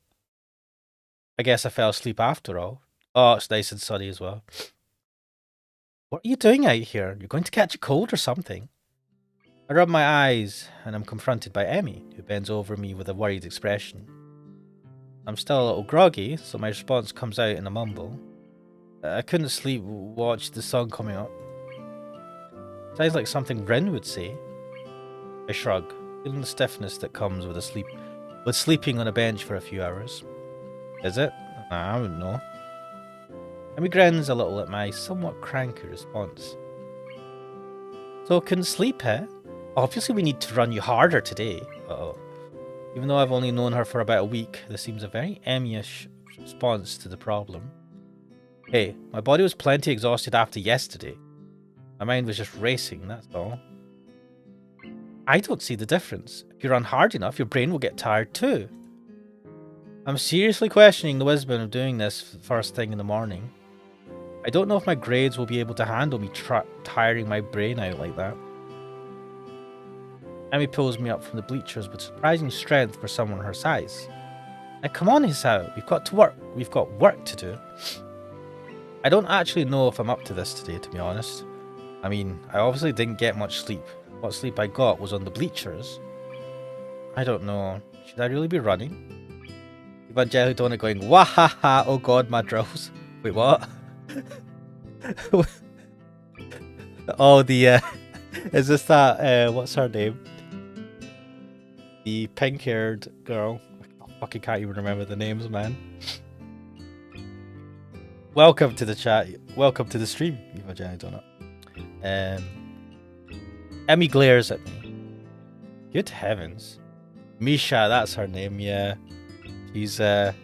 I guess I fell asleep after all. Oh, it's nice and sunny as well. What are you doing out here? You're going to catch a cold or something. I rub my eyes and I'm confronted by Emmy, who bends over me with a worried expression. I'm still a little groggy, so my response comes out in a mumble. I couldn't sleep, watch the sun coming up. Sounds like something Rin would say. I shrug, feeling the stiffness that comes with sleeping on a bench for a few hours. Is it? I wouldn't know. Emmy grins a little at my somewhat cranky response. So couldn't sleep, eh? Obviously we need to run you harder today. Uh-oh. Even though I've only known her for about a week, this seems a very Emmy-ish response to the problem. Hey, my body was plenty exhausted after yesterday. My mind was just racing, that's all. I don't see the difference. If you run hard enough, your brain will get tired too. I'm seriously questioning the wisdom of doing this first thing in the morning. I don't know if my grades will be able to handle me tiring my brain out like that. Emmy pulls me up from the bleachers with surprising strength for someone her size. Now come on, Hisao, we've got work to do. I don't actually know if I'm up to this today, to be honest. I mean, I obviously didn't get much sleep. What sleep I got was on the bleachers. I don't know. Should I really be running? Evangelidona going, wahaha, oh god, my drills. Wait, what? Oh, is this that, what's her name? The pink-haired girl. I fucking can't even remember the names, man. Welcome to the chat. Welcome to the stream, Evangelidona. Emmy glares at me. Good heavens. Misha, that's her name, yeah. She's a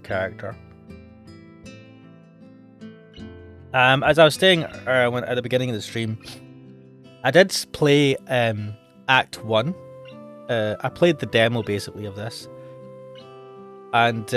character. As I was saying at the beginning of the stream, I did play Act 1. I played the demo basically of this. And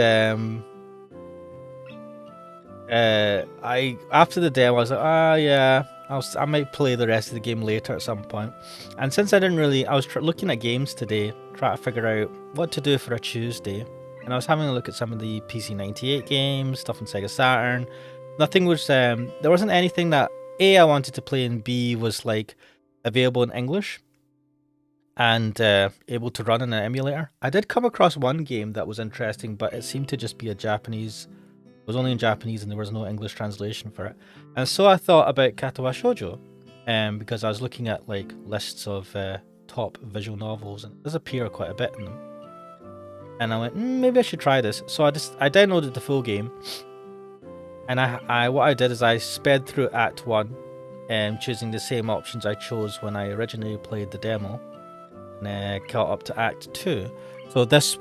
after the demo I was like, yeah, I might play the rest of the game later at some point. And since I didn't really, I was looking at games today, trying to figure out what to do for a Tuesday. And I was having a look at some of the PC98 games, stuff on Sega Saturn. Nothing was, there wasn't anything that A, I wanted to play, and B, was like available in English and able to run in an emulator. I did come across one game that was interesting, but it seemed to just be it was only in Japanese and there was no English translation for it. And so I thought about Katawa Shoujo, because I was looking at like lists of top visual novels, and it does appear quite a bit in them. And I went, maybe I should try this. So I downloaded the full game. And what I did is I sped through Act 1, choosing the same options I chose when I originally played the demo, and got up to Act 2. So this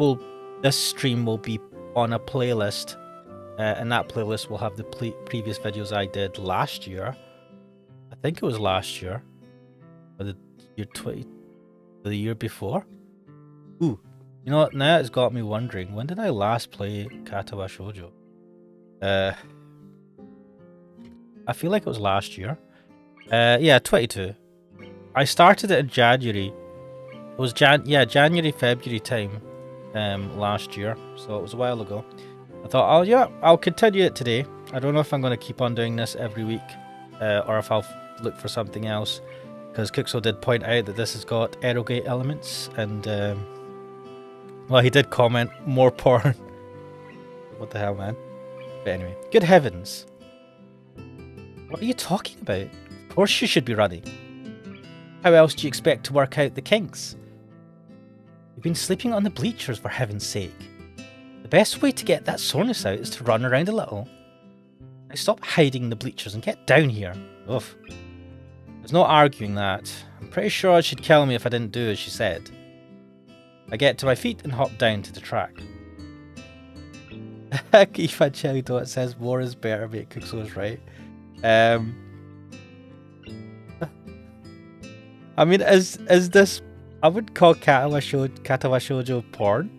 stream will be on a playlist, and that playlist will have the previous videos I did last year. I think it was last year, or the year before. Ooh, you know what? Now it's got me wondering, when did I last play Katawa Shoujo? I feel like it was last year. Yeah, 22. I started it in January. It was January, February time, last year. So it was a while ago. I thought, I'll continue it today. I don't know if I'm going to keep on doing this every week, or if I'll look for something else. Because Kuxo did point out that this has got erogate elements, and well, he did comment more porn. What the hell, man? But anyway, good heavens. What are you talking about? Of course you should be running. How else do you expect to work out the kinks? You've been sleeping on the bleachers, for heaven's sake. The best way to get that soreness out is to run around a little. Now stop hiding in the bleachers and get down here. Oof. There's no arguing that. I'm pretty sure she'd kill me if I didn't do as she said. I get to my feet and hop down to the track. Kifa Chowdo, it says more is better, mate. Kuxo's right. I mean, is this? I would call Katawa Shoujo porn.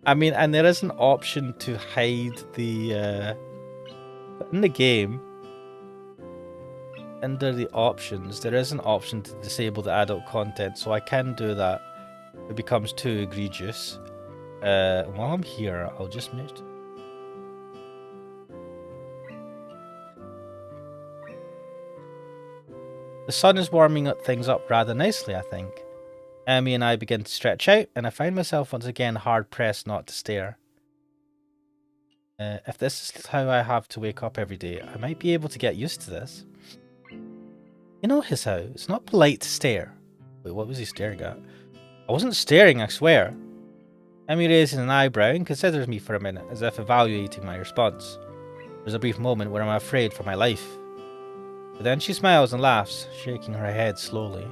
I mean, and there is an option to hide the in the game. Under the options, there is an option to disable the adult content, so I can do that. It becomes too egregious. While I'm here, I'll just make. The sun is warming things up rather nicely, I think. Emmy and I begin to stretch out, and I find myself once again hard-pressed not to stare. If this is how I have to wake up every day, I might be able to get used to this. You know, Hisao, it's not polite to stare. Wait, what was he staring at? I wasn't staring, I swear. Emmy raises an eyebrow and considers me for a minute, as if evaluating my response. There's a brief moment where I'm afraid for my life. But then she smiles and laughs, shaking her head slowly.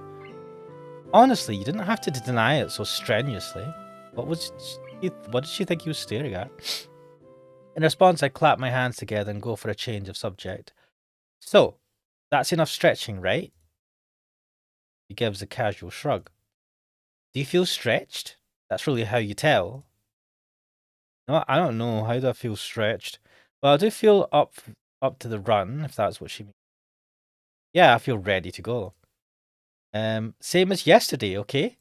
Honestly, you didn't have to deny it so strenuously. What did she think he was staring at? In response, I clap my hands together and go for a change of subject. So, that's enough stretching, right? He gives a casual shrug. Do you feel stretched? That's really how you tell. No, I don't know. How do I feel stretched? Well, I do feel up to the run, if that's what she means. Yeah, I feel ready to go. Same as yesterday, okay?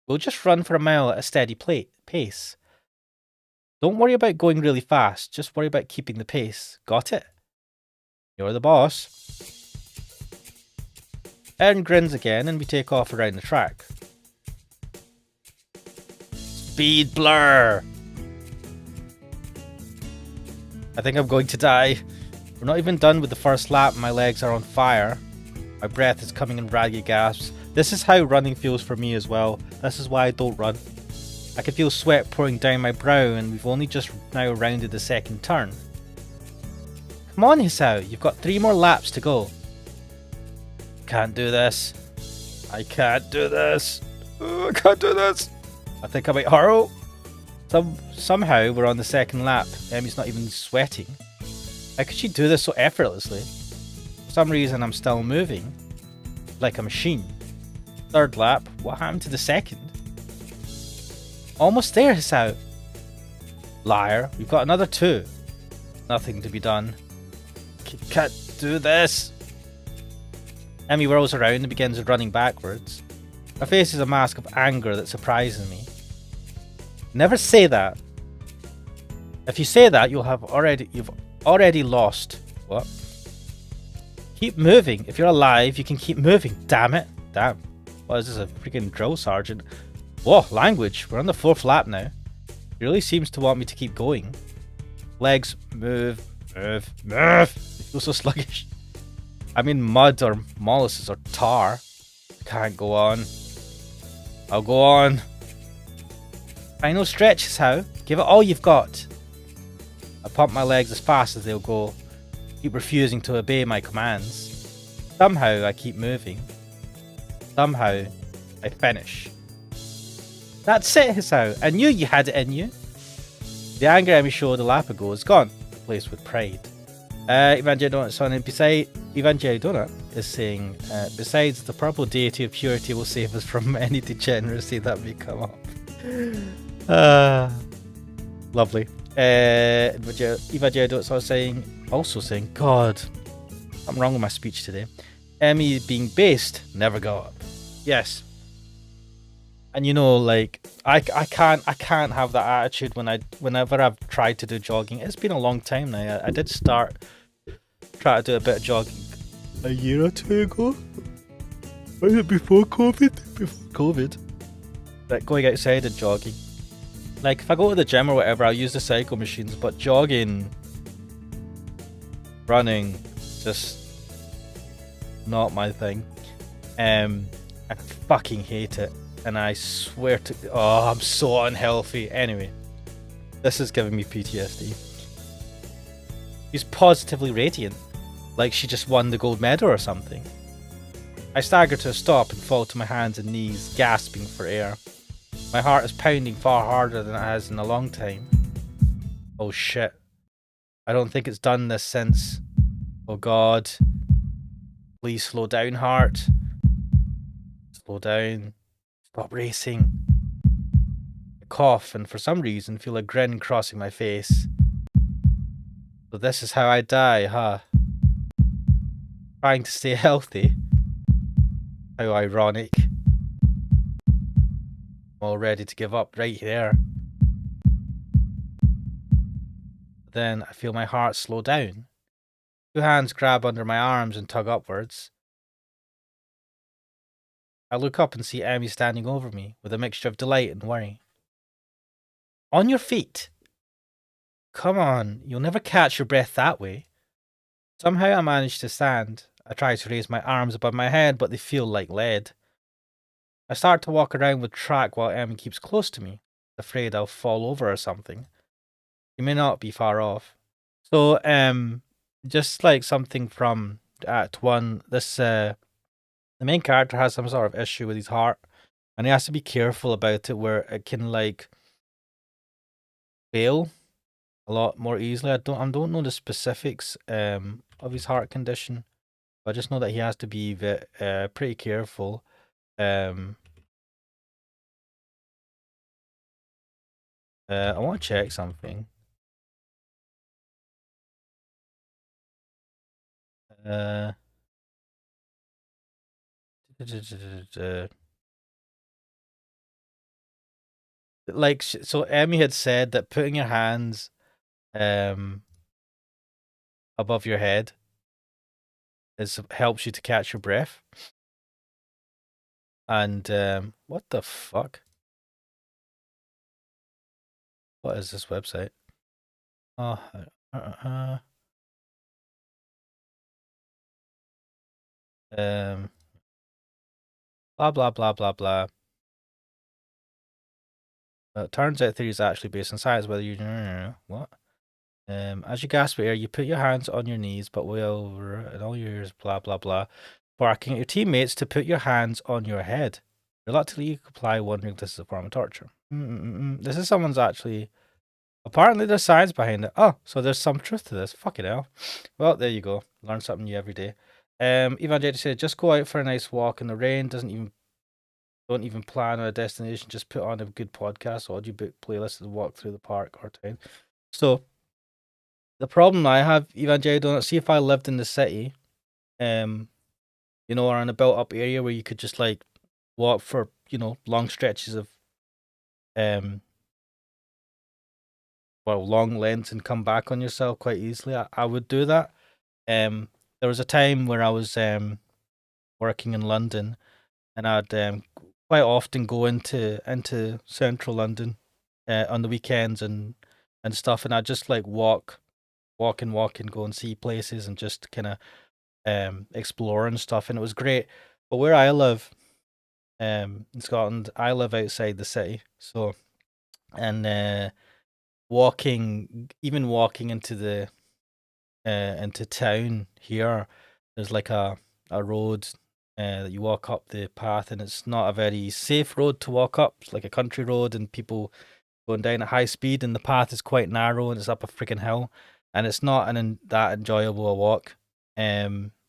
We'll just run for a mile at a steady pace. Don't worry about going really fast. Just worry about keeping the pace. Got it? You're the boss. Aaron grins again and we take off around the track. Speed blur! I think I'm going to die. We're not even done with the first lap and my legs are on fire. My breath is coming in ragged gasps. This is how running feels for me as well. This is why I don't run. I can feel sweat pouring down my brow and we've only just now rounded the second turn. Come on, Hisao, you've got 3 more laps to go. Can't do this. I can't do this. I can't do this. I think I might hurl. Somehow we're on the second lap. Emmy's not even sweating. How could she do this so effortlessly? For some reason I'm still moving. Like a machine. Third lap. What happened to the second? Almost there, Hisao. Liar. We've got another 2. Nothing to be done. Can't do this. Emmy whirls around and begins running backwards. Her face is a mask of anger that surprises me. Never say that. If you say that, you've already lost. What? Keep moving. If you're alive, you can keep moving. Damn it. Damn. What is this, a freaking drill sergeant? Whoa, language. We're on the 4th lap now. He really seems to want me to keep going. Legs, move, move, move. I feel so sluggish. I'm in mud or molasses or tar. Can't go on. I'll go on. Final stretch is how. Give it all you've got. I pump my legs as fast as they'll go, keep refusing to obey my commands. Somehow I keep moving. Somehow I finish. That's it, Hisao. I knew you had it in you. The anger Emmy showed a lap ago is gone, replaced with pride. Evangelion is saying, besides, the purple deity of purity will save us from any degeneracy that may come up. Lovely. Evangelion also saying, God, I'm wrong with my speech today. Emmy being based, never got up. Yes. And you know, like I can't have that attitude whenever I've tried to do jogging. It's been a long time now. I did try to do a bit of jogging a year or two ago. Was it before COVID? Before COVID. Like going outside and jogging. Like if I go to the gym or whatever, I'll use the cycle machines, but jogging, running, just not my thing. I fucking hate it. And I swear to... Oh, I'm so unhealthy. Anyway, this is giving me PTSD. She's positively radiant, like she just won the gold medal or something. I stagger to a stop and fall to my hands and knees, gasping for air. My heart is pounding far harder than it has in a long time. Oh shit. I don't think it's done this since... Oh god. Please slow down, heart. Slow down. Stop racing. I cough and for some reason feel a grin crossing my face. So this is how I die, huh? Trying to stay healthy. How ironic. I'm all ready to give up right there. But then I feel my heart slow down. Two hands grab under my arms and tug upwards. I look up and see Emmy standing over me with a mixture of delight and worry. On your feet! Come on, you'll never catch your breath that way. Somehow I manage to stand. I try to raise my arms above my head, but they feel like lead. I start to walk around with track while Emmy keeps close to me, afraid I'll fall over or something. She may not be far off. So, just like something from Act 1, the main character has some sort of issue with his heart, and he has to be careful about it where it can like fail a lot more easily. I don't know the specifics of his heart condition, but I just know that he has to be pretty careful. I want to check something. Like so Emmy had said that putting your hands above your head helps you to catch your breath. And what the fuck? What is this website? Oh, blah blah blah blah blah. It turns out theory is actually based on science. Whether you what? As you gasp for air, you put your hands on your knees, but in all your ears, blah blah blah, barking at your teammates to put your hands on your head. Reluctantly, you comply, wondering if this is a form of torture. This is someone's actually. Apparently, there's science behind it. Oh, so there's some truth to this. Fucking hell. Well, there you go. Learn something new every day. Evangelist said, just go out for a nice walk in the rain. Don't even plan on a destination. Just put on a good podcast, audiobook playlist, and walk through the park or town. So, the problem I have, Evangelion, see if I lived in the city, or in a built-up area where you could just like walk for long stretches of long lengths and come back on yourself quite easily. I would do that. There was a time where I was working in London, and I'd quite often go into central London on the weekends and stuff, and I'd just like walk and go and see places and just kind of explore and stuff, and it was great. But where I live in Scotland, I live outside the city, so and even walking into town here, there's like a road that you walk up the path, and it's not a very safe road to walk up. It's like a country road, and people going down at high speed, and the path is quite narrow, and it's up a freaking hill, and it's not that enjoyable a walk.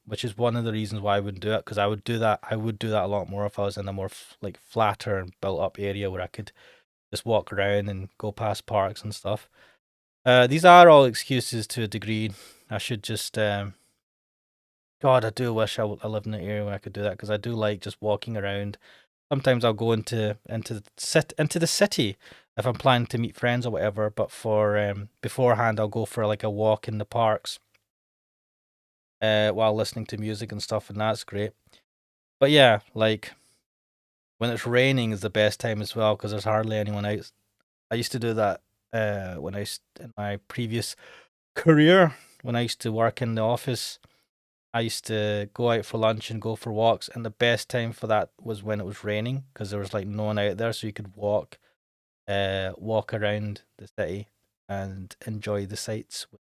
Which is one of the reasons why I wouldn't do it, because I would do that. I would do that a lot more if I was in a more like flatter and built up area where I could just walk around and go past parks and stuff. These are all excuses to a degree. I should just God, I do wish I lived in an area where I could do that, because I do like just walking around. Sometimes I'll go into the city if I'm planning to meet friends or whatever. But for beforehand, I'll go for like a walk in the parks while listening to music and stuff, and that's great. But yeah, like when it's raining is the best time as well, because there's hardly anyone out. I used to do that when in my previous career, when I used to work in the office. I used to go out for lunch and go for walks, and the best time for that was when it was raining, because there was like no one out there, so you could walk around the city and enjoy the sights with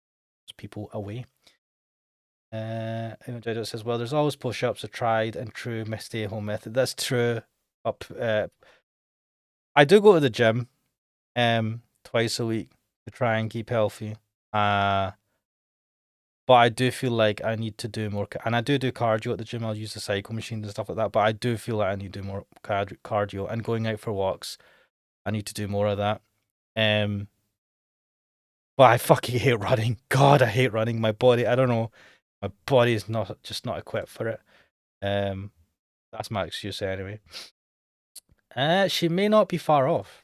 people away. It says, well, there's always push-ups, a tried and true stay-home method. That's true. I do go to the gym twice a week to try and keep healthy. But I do feel like I need to do more, and I do cardio at the gym. I'll use the cycle machines and stuff like that. But I do feel like I need to do more cardio, and going out for walks. I need to do more of that. But I fucking hate running. God, I hate running. My body, I don't know. My body is not equipped for it. That's my excuse anyway. She may not be far off.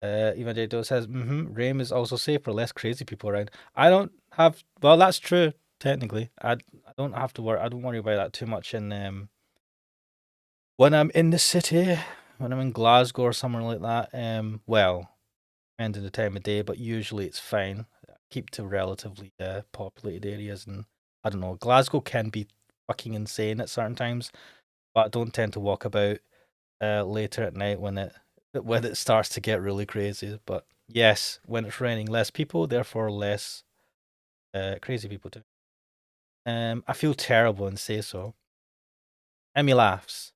Even J. Doe says, Rame is also safer, less crazy people around. I don't have, well, that's true, technically. I don't have to worry, I don't worry about that too much in, when I'm in the city, when I'm in Glasgow or somewhere like that. Well, depending on the time of day, but usually it's fine. I keep to relatively populated areas, and I don't know, Glasgow can be fucking insane at certain times, but I don't tend to walk about later at night when it starts to get really crazy. But yes, when it's raining, less people, therefore less crazy people too. I feel terrible and say so. Emmy laughs.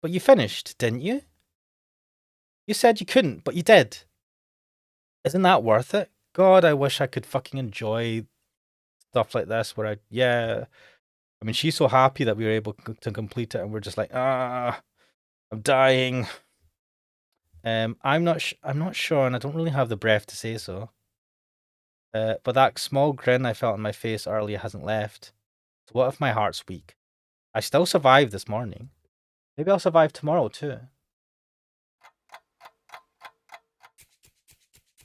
But you finished, didn't you? You said you couldn't, but you did. Isn't that worth it? God, I wish I could fucking enjoy stuff like this where I mean, she's so happy that we were able to complete it, and we're just like, I'm dying. I'm not sure, and I don't really have the breath to say so. But that small grin I felt on my face earlier hasn't left. So what if my heart's weak? I still survived this morning. Maybe I'll survive tomorrow too.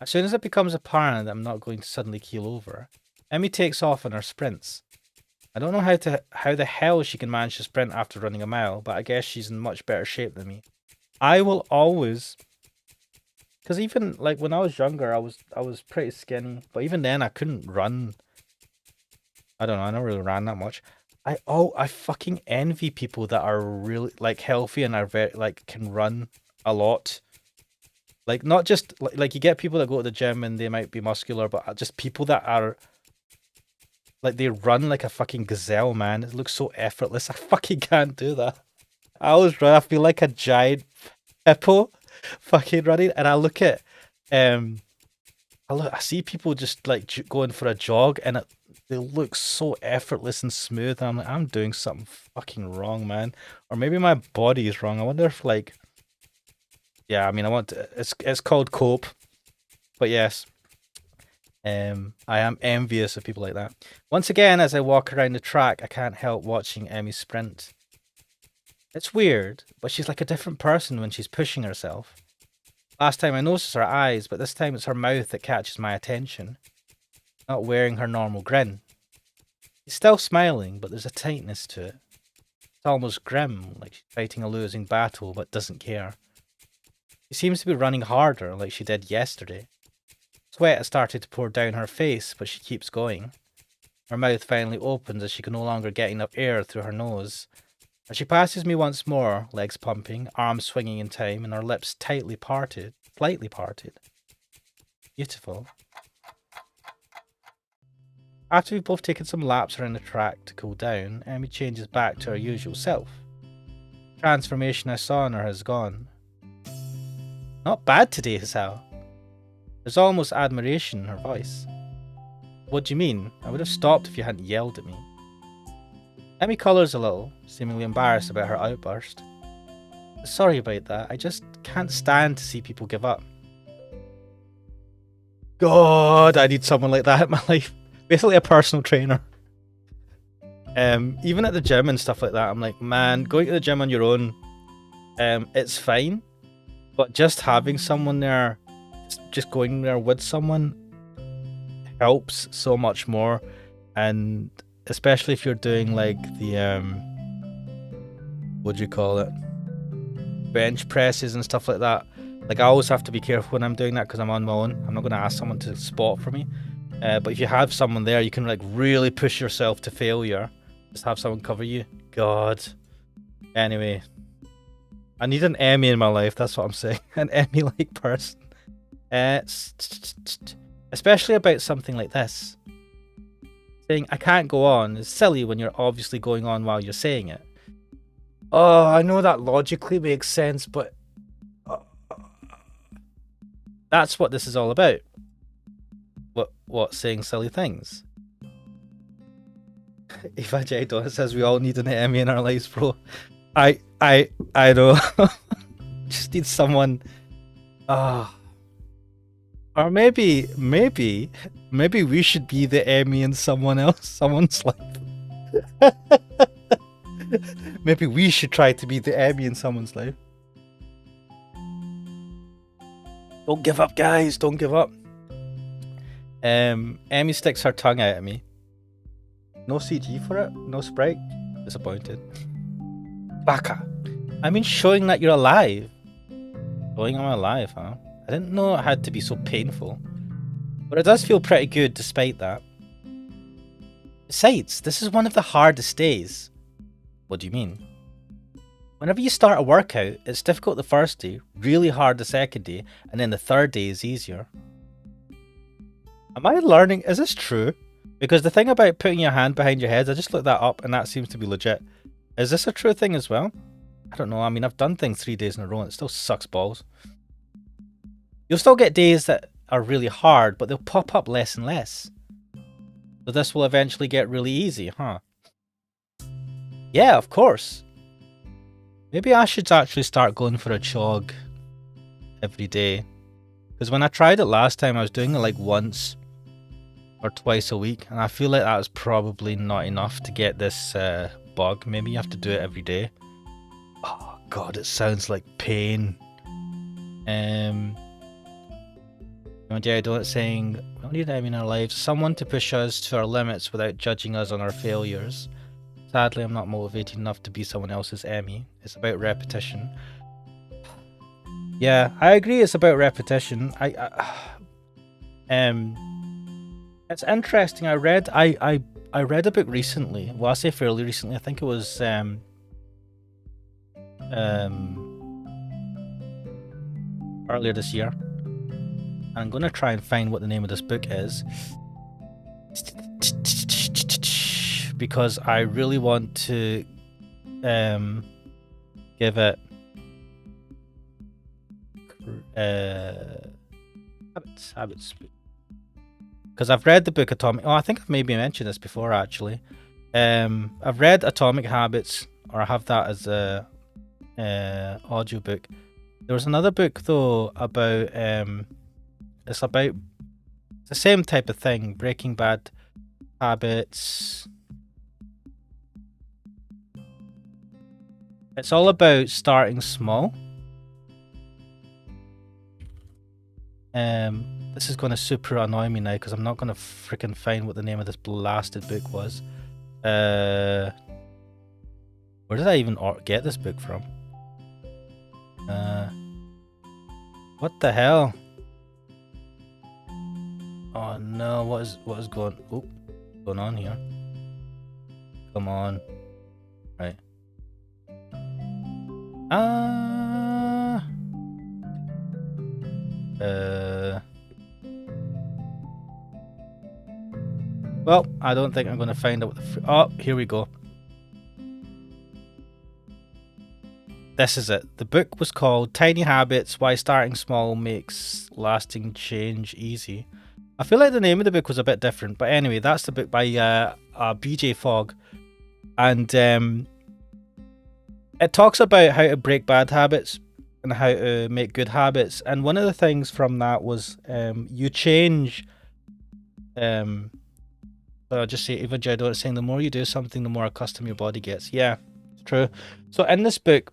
As soon as it becomes apparent that I'm not going to suddenly keel over, Emmy takes off on her sprints. I don't know how the hell she can manage to sprint after running a mile, but I guess she's in much better shape than me. I will always, because even like when I was younger, I was pretty skinny, but even then I couldn't run. I don't know, I never really ran that much. I fucking envy people that are really like healthy and are very like can run a lot. Like not just like you get people that go to the gym and they might be muscular, but just people that are like they run like a fucking gazelle, man. It looks so effortless. I fucking can't do that. I always run. I feel like a giant hippo, fucking running. And I look at, I see people just like going for a jog, and they look so effortless and smooth. And I'm like, I'm doing something fucking wrong, man. Or maybe my body is wrong. I wonder if like, yeah. I mean, it's called cope, but yes. I am envious of people like that. Once again, as I walk around the track, I can't help watching Emmy sprint. It's weird, but she's like a different person when she's pushing herself. Last time I noticed her eyes, but this time it's her mouth that catches my attention. Not wearing her normal grin. She's still smiling, but there's a tightness to it. It's almost grim, like she's fighting a losing battle, but doesn't care. She seems to be running harder, like she did yesterday. Sweat has started to pour down her face, but she keeps going. Her mouth finally opens as she can no longer get enough air through her nose. As she passes me once more, legs pumping, arms swinging in time, and her lips slightly parted. Beautiful. After we've both taken some laps around the track to cool down, Emmy changes back to her usual self. The transformation I saw in her has gone. Not bad today, Sal. There's almost admiration in her voice. What do you mean? I would have stopped if you hadn't yelled at me. Emmy colours a little, seemingly embarrassed about her outburst. Sorry about that, I just can't stand to see people give up. God, I need someone like that in my life. Basically a personal trainer. Even at the gym and stuff like that, I'm like, man, going to the gym on your own, it's fine. But just having someone there, just going there with someone helps so much more. And especially if you're doing like the, what do you call it? Bench presses and stuff like that. Like I always have to be careful when I'm doing that because I'm on my own. I'm not going to ask someone to spot for me. But if you have someone there, you can like really push yourself to failure. Just have someone cover you. God. Anyway, I need an Emmy in my life. That's what I'm saying. An Emmy-like person. Especially about something like this. Saying I can't go on is silly when you're obviously going on while you're saying it. Oh, I know that logically makes sense, but that's what this is all about. What saying silly things? Eva J. Don says we all need an Emmy in our lives, bro. I know. Just need someone. Or maybe we should be the Emmy in someone's life. Maybe we should try to be the Emmy in someone's life. Don't give up, guys. Don't give up. Emmy sticks her tongue out at me. No CG for it. No sprite. Disappointed. Baka. I mean, showing that you're alive. Showing I'm alive, huh? I didn't know it had to be so painful. But it does feel pretty good despite that. Besides, this is one of the hardest days. What do you mean? Whenever you start a workout, it's difficult the first day, really hard the second day, and then the third day is easier. Am I learning? Is this true? Because the thing about putting your hand behind your head, I just looked that up and that seems to be legit. Is this a true thing as well? I don't know. I mean, I've done things 3 days in a row and it still sucks balls. You'll still get days that are really hard, but they'll pop up less and less. So this will eventually get really easy, huh? Yeah, of course. Maybe I should actually start going for a jog every day. Because when I tried it last time, I was doing it like once or twice a week. And I feel like that was probably not enough to get this bug. Maybe you have to do it every day. Oh, God, it sounds like pain. Jerry Donut saying, we don't need Emmy in our lives. Someone to push us to our limits without judging us on our failures. Sadly, I'm not motivated enough to be someone else's Emmy. It's about repetition. Yeah, I agree. It's about repetition. It's interesting. I read a book recently. Well, I say fairly recently. I think it was earlier this year. I'm gonna try and find what the name of this book is. Because I really want to give it habits. Because I've read the book Atomic. Oh, I think I've maybe mentioned this before actually. I've read Atomic Habits, or I have that as a audiobook. There was another book though about it's the same type of thing, Breaking Bad Habits. It's all about starting small. This is going to super annoy me now because I'm not going to freaking find what the name of this blasted book was. Where did I even get this book from? What the hell? Oh no, what is going on here? Come on. Right. Well, I don't think I'm going to find out. Oh, here we go. This is it. The book was called Tiny Habits: Why Starting Small Makes Lasting Change Easy. I feel like the name of the book was a bit different, but anyway, that's the book by BJ Fogg, and it talks about how to break bad habits and how to make good habits. And one of the things from that was you change. I'll just say, Eva Jado saying the more you do something, the more accustomed your body gets. Yeah, it's true. So in this book,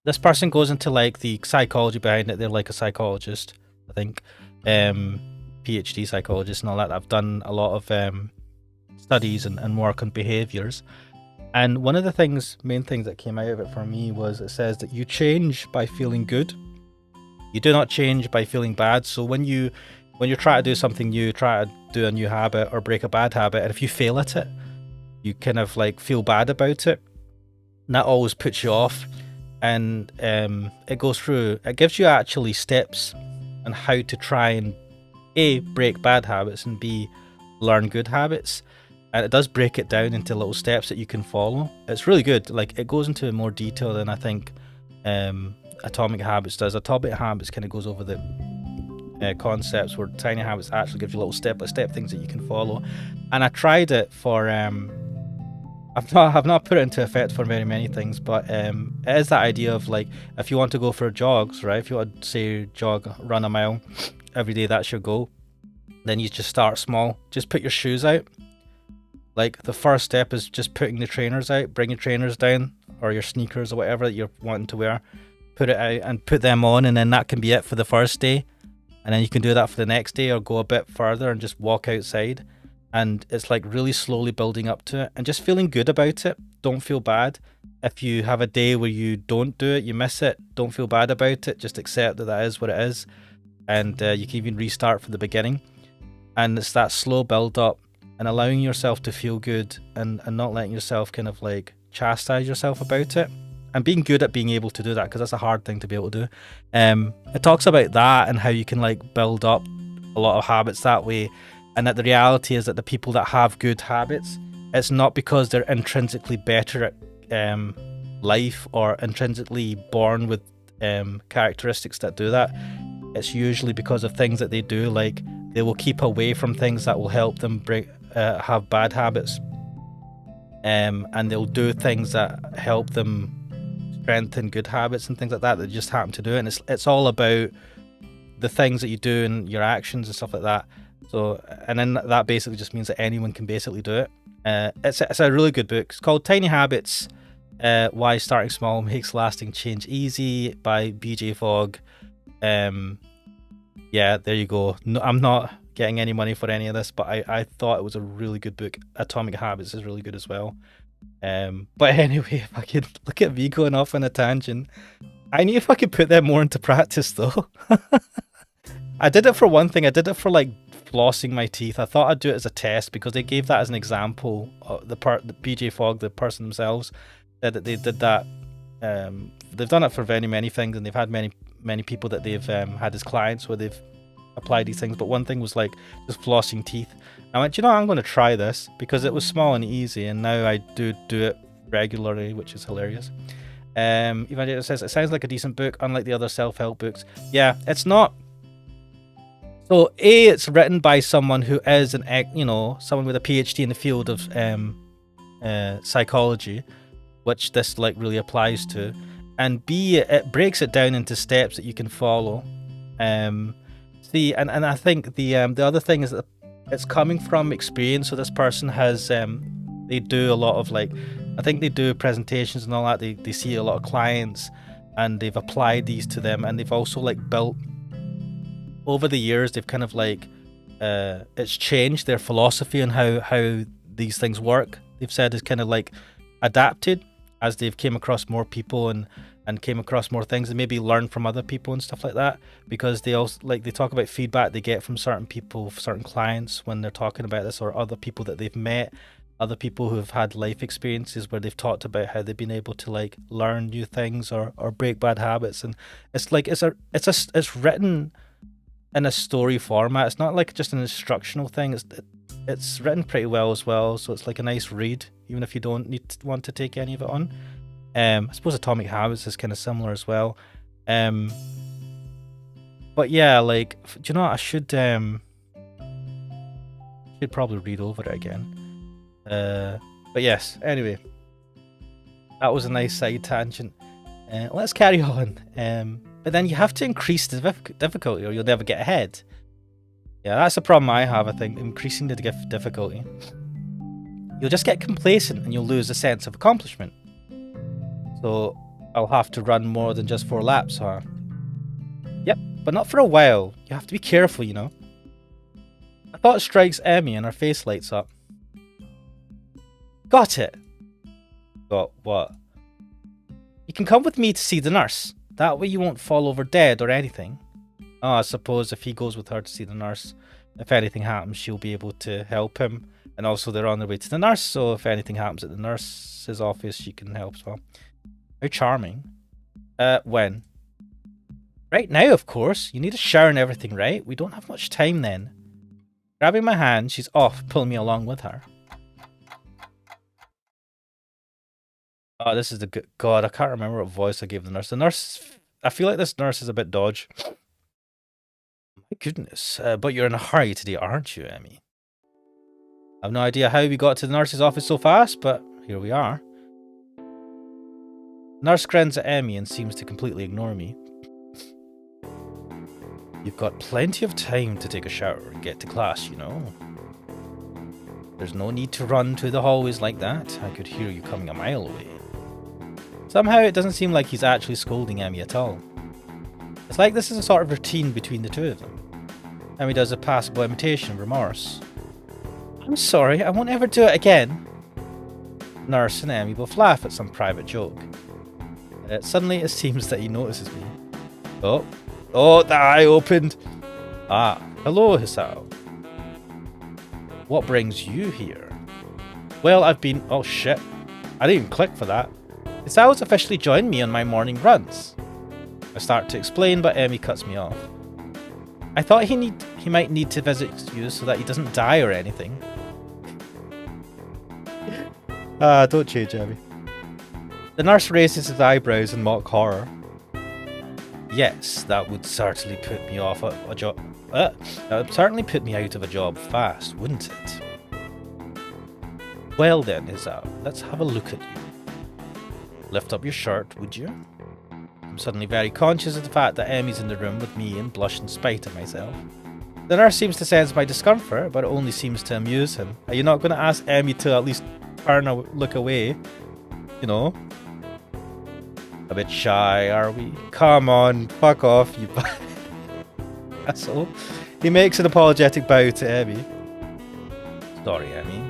this person goes into like the psychology behind it. They're like a psychologist, I think, PhD psychologist and all that. I've done a lot of studies and work on behaviors. And one of the main things that came out of it for me was it says that you change by feeling good. You do not change by feeling bad. So when you try to do something new, try to do a new habit or break a bad habit, and if you fail at it, you kind of like feel bad about it. And that always puts you off. And it gives you actually steps on how to try and A, break bad habits, and B, learn good habits. And it does break it down into little steps that you can follow. It's really good. Like, it goes into more detail than I think Atomic Habits does. Atomic Habits kind of goes over the concepts, where Tiny Habits actually gives you little step-by-step things that you can follow. And I tried it for I've not put it into effect for very many things, but it is that idea of like, if you want to go for jogs, right? If you want to say run a mile every day, that's your goal. Then you just start small. Just put your shoes out. Like, the first step is just putting the trainers out. Bring your trainers down, or your sneakers or whatever that you're wanting to wear. Put it out and put them on, and then that can be it for the first day. And then you can do that for the next day, or go a bit further and just walk outside. And it's like really slowly building up to it and just feeling good about it. Don't feel bad. If you have a day where you don't do it, you miss it, don't feel bad about it. Just accept that is what it is. And you can even restart from the beginning. And it's that slow build up and allowing yourself to feel good and not letting yourself kind of like chastise yourself about it. And being good at being able to do that, because that's a hard thing to be able to do. It talks about that and how you can like build up a lot of habits that way. And that the reality is that the people that have good habits, it's not because they're intrinsically better at life or intrinsically born with characteristics that do that. It's usually because of things that they do, like they will keep away from things that will help them have bad habits, and they'll do things that help them strengthen good habits and things like that. They just happen to do it, and it's all about the things that you do and your actions and stuff like that. So, and then that basically just means that anyone can basically do it. It's a really good book. It's called Tiny Habits: Why Starting Small Makes Lasting Change Easy by BJ Fogg. Yeah, there you go. No, I'm not getting any money for any of this, but I thought it was a really good book. Atomic Habits is really good as well. But anyway, if I could look at me going off on a tangent, I need if I could put that more into practice though. I did it for one thing. I did it for like flossing my teeth. I thought I'd do it as a test because they gave that as an example. The BJ Fogg, the person themselves, said that they did that. They've done it for very many things, and they've had many people that they've had as clients where they've applied these things. But one thing was like just flossing teeth. I went, you know, I'm going to try this because it was small and easy, and now I do it regularly, which is hilarious. Evangelista says it sounds like a decent book, unlike the other self-help books. Yeah, it's not. So it's written by someone who is someone with a PhD in the field of psychology, which this like really applies to, and B, it breaks it down into steps that you can follow. See, and I think the other thing is that it's coming from experience. So this person has they do a lot of like, I think they do presentations and all that. They see a lot of clients, and they've applied these to them, and they've also like built over the years. They've kind of like it's changed their philosophy on how these things work. They've said it's kind of like adapted as they've came across more people and came across more things, and maybe learned from other people and stuff like that, because they also like they talk about feedback they get from certain people, certain clients when they're talking about this, or other people that they've met, other people who have had life experiences where they've talked about how they've been able to like learn new things or break bad habits. And it's like it's written in a story format. It's not like just an instructional thing. it's written pretty well as well, so it's like a nice read, even if you don't want to take any of it on. I suppose Atomic Habits is kind of similar as well. But yeah, like, do you know what? I should probably read over it again. But yes, anyway, that was a nice side tangent. Let's carry on. But then you have to increase the difficulty or you'll never get ahead. Yeah, that's the problem I have, I think, increasing the difficulty. You'll just get complacent and you'll lose a sense of accomplishment. So I'll have to run more than just 4 laps, huh? Yep, but not for a while. You have to be careful, you know. A thought strikes Emmy and her face lights up. Got it! Got what? You can come with me to see the nurse. That way you won't fall over dead or anything. Oh, I suppose if he goes with her to see the nurse, if anything happens, she'll be able to help him. And also they're on their way to the nurse, so if anything happens at the nurse's office, she can help as well. How charming. When? Right now, of course. You need a shower and everything, right? We don't have much time then. Grabbing my hand, she's off, pulling me along with her. Oh, this is the good... God, I can't remember what voice I gave the nurse. The nurse... I feel like this nurse is a bit dodge. My goodness. But you're in a hurry today, aren't you, Emmy? I have no idea how we got to the nurse's office so fast, but here we are. Nurse grins at Emmy and seems to completely ignore me. You've got plenty of time to take a shower and get to class, you know. There's no need to run to the hallways like that. I could hear you coming a mile away. Somehow it doesn't seem like he's actually scolding Emmy at all. It's like this is a sort of routine between the two of them. Emmy does a passable imitation of remorse. I'm sorry, I won't ever do it again. Nurse and Emmy both laugh at some private joke. Suddenly it seems that he notices me. Oh, the eye opened. Ah, hello, Hisao. What brings you here? Well, I've been... Oh shit, I didn't even click for that. Hisao's officially joined me on my morning runs. I start to explain, but Emmy cuts me off. I thought he might need to visit you so that he doesn't die or anything. Don't change, Emmy. The nurse raises his eyebrows in mock horror. Yes, that would certainly put me off a job. That would certainly put me out of a job fast, wouldn't it? Well then, Hisao, let's have a look at you. Lift up your shirt, would you? I'm suddenly very conscious of the fact that Emmy's in the room with me and blush in spite of myself. The nurse seems to sense my discomfort, but it only seems to amuse him. Are you not going to ask Emmy to at least look away? You know? A bit shy, are we? Come on, fuck off, you asshole. He makes an apologetic bow to Emmy. Sorry, Emmy.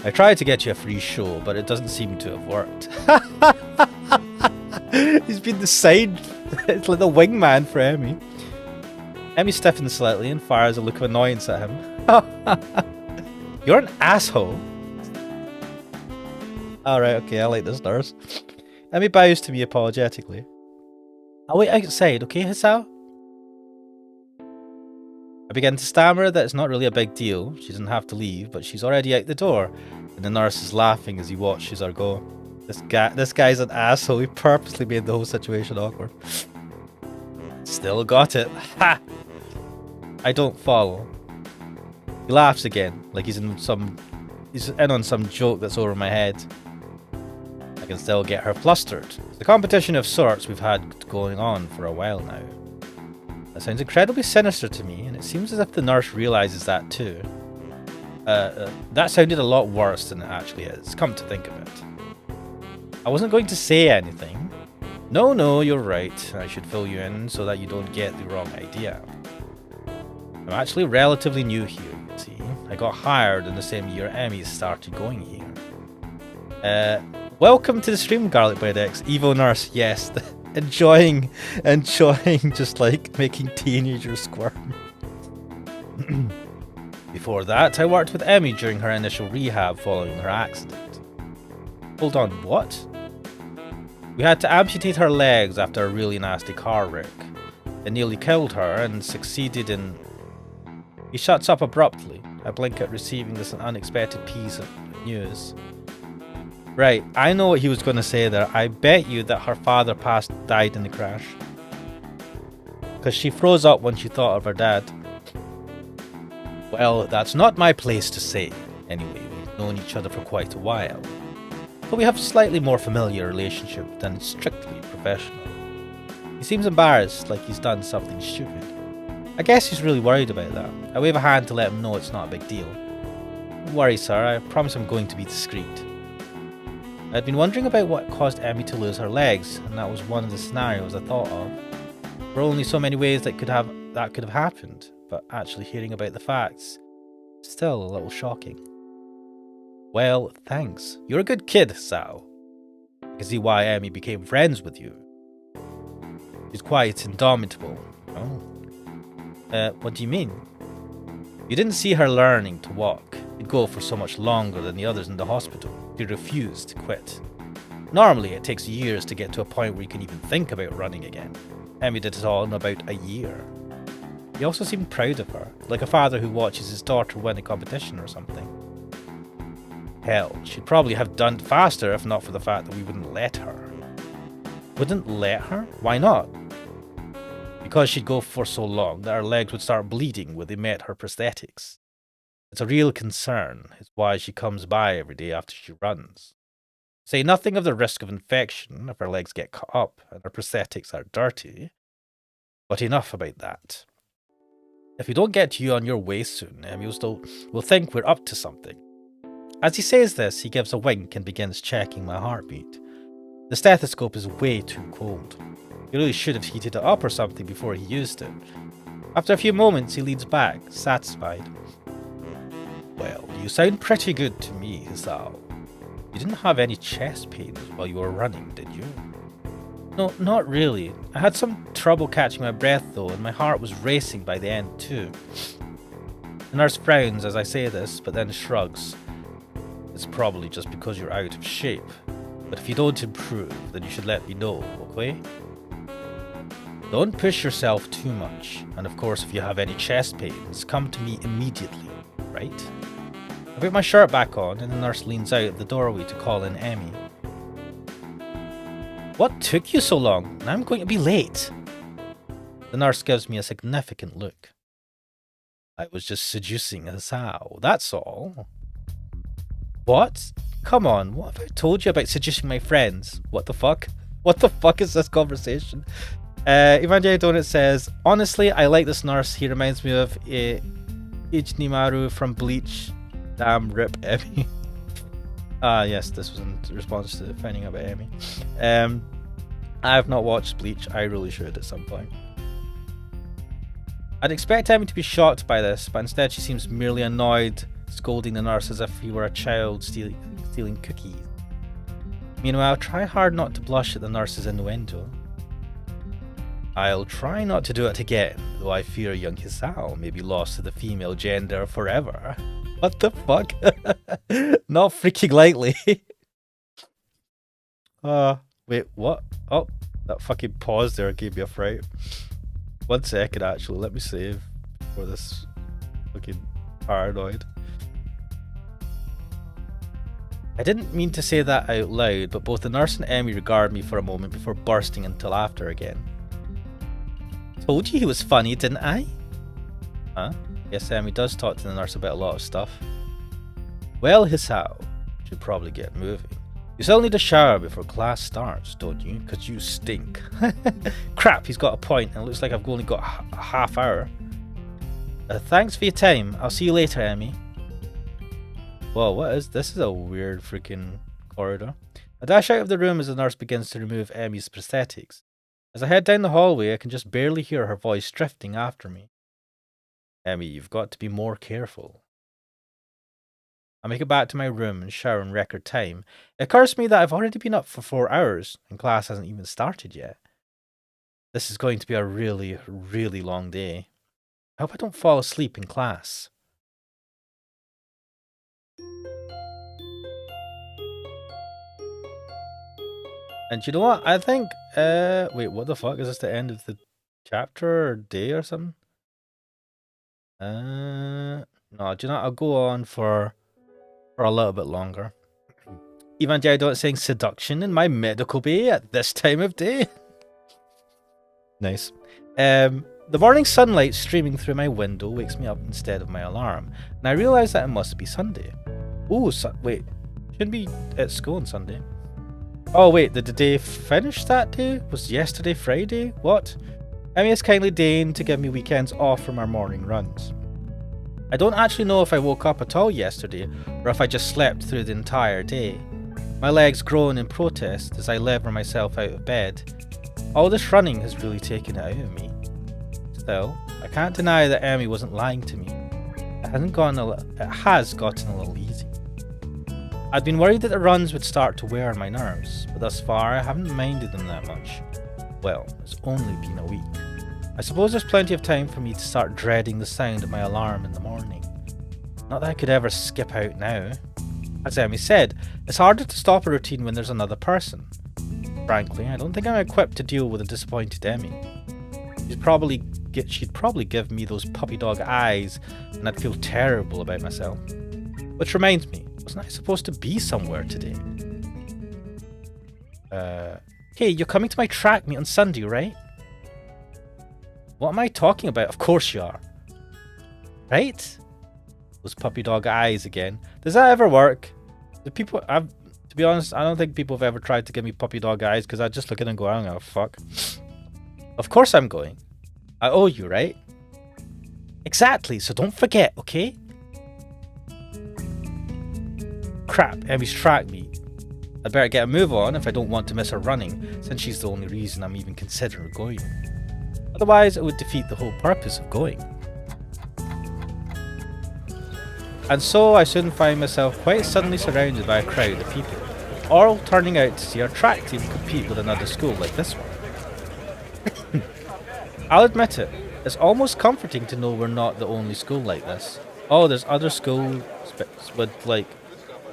I tried to get you a free show, but it doesn't seem to have worked. He's been the side... It's like the wingman for Emmy. Emmy stiffens slightly and fires a look of annoyance at him. You're an asshole. Alright, okay, I like this nurse. Emmy bows to me apologetically. I'll wait outside, okay, Hisao? I begin to stammer that it's not really a big deal. She doesn't have to leave, but she's already out the door, and the nurse is laughing as he watches her go. This guy's an asshole. He purposely made the whole situation awkward. Still got it. Ha! I don't follow. He laughs again, like he's in on some joke that's over my head. I can still get her flustered. It's a competition of sorts we've had going on for a while now. That sounds incredibly sinister to me, and it seems as if the nurse realizes that too. That sounded a lot worse than it actually is, come to think of it. I wasn't going to say anything. No, you're right. I should fill you in so that you don't get the wrong idea. I'm actually relatively new here, you see. I got hired in the same year Emmy started going here. Welcome to the stream, Garlic Bread X. Evil nurse, yes. enjoying just like making teenagers squirm. Before that, I worked with Emmy during her initial rehab following her accident. Hold on, what? We had to amputate her legs after a really nasty car wreck. It nearly killed her and succeeded in... He shuts up abruptly. I blink at receiving this unexpected piece of news. Right, I know what he was going to say there. I bet you that her father died in the crash. Because she froze up when she thought of her dad. Well, that's not my place to say. Anyway, we've known each other for quite a while. But we have a slightly more familiar relationship than strictly professional. He seems embarrassed, like he's done something stupid. I guess he's really worried about that. I wave a hand to let him know it's not a big deal. Don't worry, sir, I promise I'm going to be discreet. I'd been wondering about what caused Emmy to lose her legs, and that was one of the scenarios I thought of. There were only so many ways that could have happened, but actually hearing about the facts, still a little shocking. Well, thanks. You're a good kid, Sal. I can see why Emmy became friends with you. She's quite indomitable. Oh. What do you mean? You didn't see her learning to walk. You'd go for so much longer than the others in the hospital. She refused to quit. Normally, it takes years to get to a point where you can even think about running again. Emmy did it all in about a year. He also seemed proud of her, like a father who watches his daughter win a competition or something. Hell, she'd probably have done it faster if not for the fact that we wouldn't let her. Wouldn't let her? Why not? Because she'd go for so long that her legs would start bleeding when they met her prosthetics. It's a real concern. It's why she comes by every day after she runs. Say nothing of the risk of infection if her legs get cut up and her prosthetics are dirty. But enough about that. If we don't get to you on your way soon, Emmy will think we're up to something. As he says this, he gives a wink and begins checking my heartbeat. The stethoscope is way too cold. He really should have heated it up or something before he used it. After a few moments, he leans back, satisfied. Well, you sound pretty good to me, Sal. You didn't have any chest pains while you were running, did you? No, not really. I had some trouble catching my breath though, and my heart was racing by the end too. The nurse frowns as I say this, but then shrugs. It's probably just because you're out of shape. But if you don't improve, then you should let me know, okay? Don't push yourself too much. And of course, if you have any chest pains, come to me immediately, right? I put my shirt back on, and the nurse leans out the doorway to call in Emmy. What took you so long? Now I'm going to be late. The nurse gives me a significant look. I was just seducing Sal, that's all. What? Come on, what have I told you about seducing my friends? What the fuck? What the fuck is this conversation? Evangelia Donut says, honestly, I like this nurse. He reminds me of Ichnimaru from Bleach. Damn, rip Emmy. Yes, this was in response to finding out about Emmy. I have not watched Bleach. I really should at some point. I'd expect Emmy to be shocked by this, but instead she seems merely annoyed, scolding the nurse as if he were a child stealing cookies. Meanwhile, try hard not to blush at the nurse's innuendo. I'll try not to do it again, though I fear young Hisao may be lost to the female gender forever. What the fuck? Not freaking likely. Wait, what? Oh, that fucking pause there gave me a fright. 1 second, actually. Let me save for this fucking paranoid. I didn't mean to say that out loud, but both the nurse and Emmy regard me for a moment before bursting into laughter again. Told you he was funny, didn't I? Huh? Yes, Emmy does talk to the nurse about a lot of stuff. Well, Hisao, should probably get moving. You still need a shower before class starts, don't you? Because you stink. Crap, he's got a point, and it looks like I've only got a half hour. Thanks for your time. I'll see you later, Emmy. Whoa, what is this? Is a weird freaking corridor. I dash out of the room as the nurse begins to remove Emmy's prosthetics. As I head down the hallway, I can just barely hear her voice drifting after me. Emmy, you've got to be more careful. I make it back to my room and shower in record time. It occurs to me that I've already been up for 4 hours, and class hasn't even started yet. This is going to be a really, really long day. I hope I don't fall asleep in class. And you know what? I think, wait, what the fuck? Is this the end of the chapter or day or something? No, do you know what? I'll go on for a little bit longer. Even I don't saying seduction in my medical bay at this time of day. Nice. The morning sunlight streaming through my window wakes me up instead of my alarm, and I realise that it must be Sunday. Oh, wait, shouldn't be at school on Sunday. Oh wait, did the day finish that day? Was yesterday Friday? What? Emmy has kindly deigned to give me weekends off from our morning runs. I don't actually know if I woke up at all yesterday, or if I just slept through the entire day. My legs groan in protest as I lever myself out of bed. All this running has really taken it out of me. Still, I can't deny that Emmy wasn't lying to me. It has gotten a little easy. I'd been worried that the runs would start to wear on my nerves, but thus far I haven't minded them that much. Well, it's only been a week. I suppose there's plenty of time for me to start dreading the sound of my alarm in the morning. Not that I could ever skip out now. As Emmy said, it's harder to stop a routine when there's another person. Frankly, I don't think I'm equipped to deal with a disappointed Emmy. She'd probably give me those puppy dog eyes, and I'd feel terrible about myself. Which reminds me, wasn't I supposed to be somewhere today? Hey, you're coming to my track meet on Sunday, right? What am I talking about? Of course you are. Right? Those puppy dog eyes again. Does that ever work? To be honest, I don't think people have ever tried to give me puppy dog eyes because I just look at them and go, I don't give a fuck. Of course I'm going. I owe you, right? Exactly, so don't forget, okay? Crap, Emmy's track meet. I'd better get a move on if I don't want to miss her running, since she's the only reason I'm even considering going. Otherwise, it would defeat the whole purpose of going. And so I soon find myself quite suddenly surrounded by a crowd of people, all turning out to see our track team compete with another school like this one. I'll admit it, it's almost comforting to know we're not the only school like this. Oh, there's other schools with, like,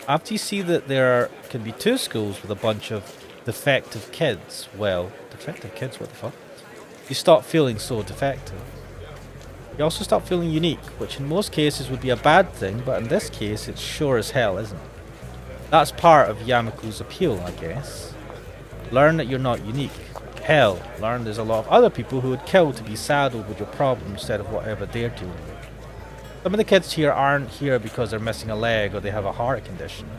after you see that there can be two schools with a bunch of defective kids, well, defective kids, what the fuck? You stop feeling so defective. You also stop feeling unique, which in most cases would be a bad thing, but in this case it sure as hell isn't. That's part of Yamaku's appeal, I guess. Learn that you're not unique. Hell, learn there's a lot of other people who would kill to be saddled with your problem instead of whatever they're dealing with. Some of the kids here aren't here because they're missing a leg or they have a heart condition.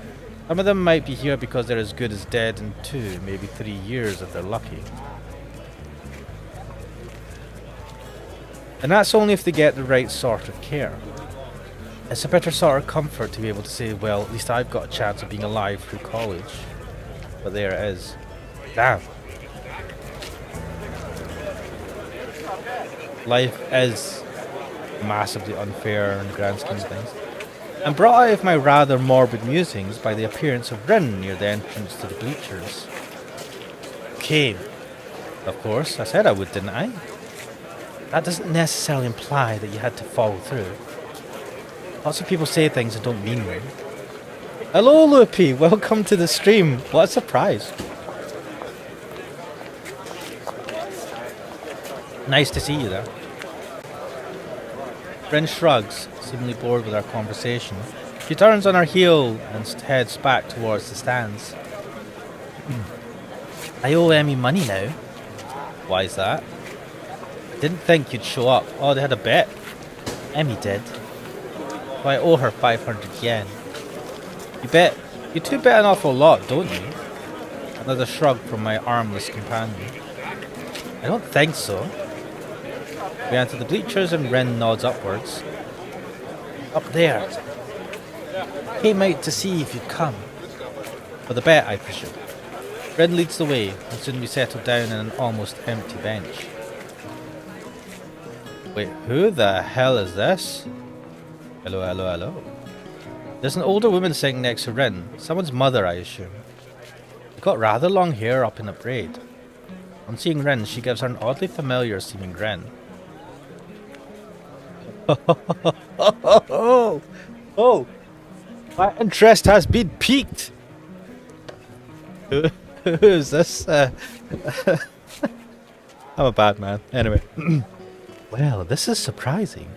Some of them might be here because they're as good as dead in 2, maybe 3 years if they're lucky. And that's only if they get the right sort of care. It's a better sort of comfort to be able to say, well, at least I've got a chance of being alive through college. But there it is. Damn. Life is massively unfair in the grand scheme of things. I'm brought out of my rather morbid musings by the appearance of Rin near the entrance to the bleachers. Okay. Of course, I said I would, didn't I? That doesn't necessarily imply that you had to follow through. Lots of people say things and don't mean them. Hello, Loopy. Welcome to the stream. What a surprise. Nice to see you there. Rin shrugs, seemingly bored with our conversation. She turns on her heel and heads back towards the stands. I owe Emmy money now. Why is that? Didn't think you'd show up. Oh, they had a bet. Emmy did. So I owe her 500 yen. You two bet an awful lot, don't you? Another shrug from my armless companion. I don't think so. We enter the bleachers and Ren nods upwards. Up there. Came out to see if you'd come. For the bet, I presume. Ren leads the way, and soon we settle down on an almost empty bench. Wait, who the hell is this? Hello, hello, hello. There's an older woman sitting next to Rin. Someone's mother, I assume. She's got rather long hair up in a braid. On seeing Rin, she gives her an oddly familiar seeming grin. Oh, my interest has been piqued. Who is this? I'm a bad man. Anyway. Well, this is surprising.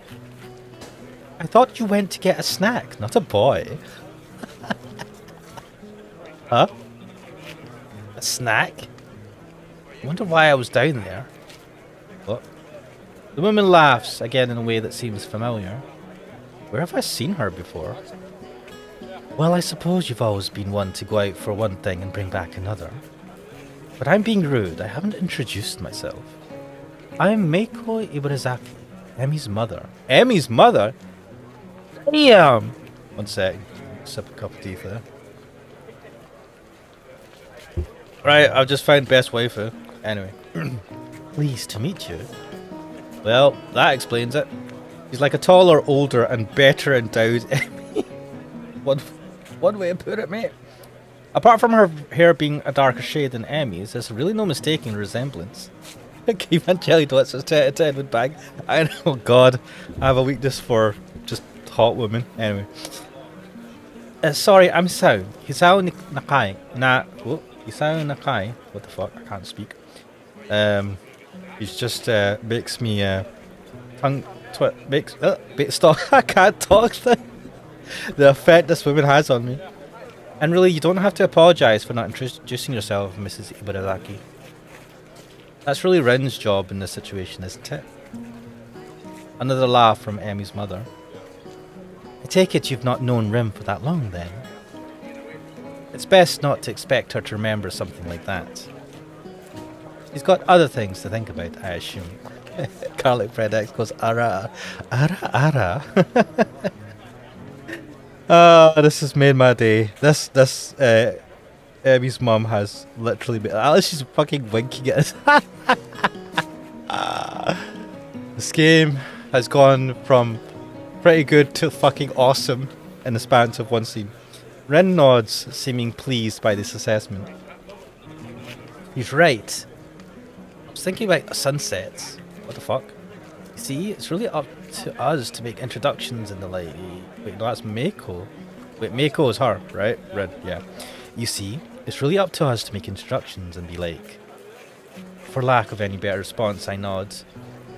I thought you went to get a snack, not a boy. Huh? A snack? I wonder why I was down there. What? The woman laughs, again in a way that seems familiar. Where have I seen her before? Well, I suppose you've always been one to go out for one thing and bring back another. But I'm being rude, I haven't introduced myself. I'm Meiko Ibarazaki, Emi's mother. Emi's mother? Damn! One sec, sip a cup of tea there. Right, I've just found best waifu. Anyway. Pleased to meet you. Well, that explains it. He's like a taller, older, and better endowed Emmy. One way to put it, mate. Apart from her hair being a darker shade than Emmy's, there's really no mistaking resemblance. Evangeli Dots says 10 out of 10 would bang. I know, God. I have a weakness for just hot women. Anyway. Sorry, I'm Sao. Hisao Nakai. Hisao Nakai. What the fuck? I can't speak. He just makes me stop. I can't talk. The effect this woman has on me. And really, you don't have to apologise for not introducing yourself, Mrs. Ibarazaki. That's really Rin's job in this situation, isn't it? Another laugh from Emmy's mother. I take it you've not known Rin for that long, then? It's best not to expect her to remember something like that. She's got other things to think about, I assume. Garlic Bread X goes, ara, ara, ara. This has made my day. This Emmy's mum has literally been... Alice, she's fucking winking at us. This game has gone from pretty good to fucking awesome in the span of one scene. Rin nods, seeming pleased by this assessment. He's right. I was thinking about sunsets. What the fuck? You see, it's really up to us to make introductions and the like. Wait, no, that's Meiko. Wait, Meiko is her, right? Rin, yeah. You see, it's really up to us to make introductions and be like. For lack of any better response, I nod.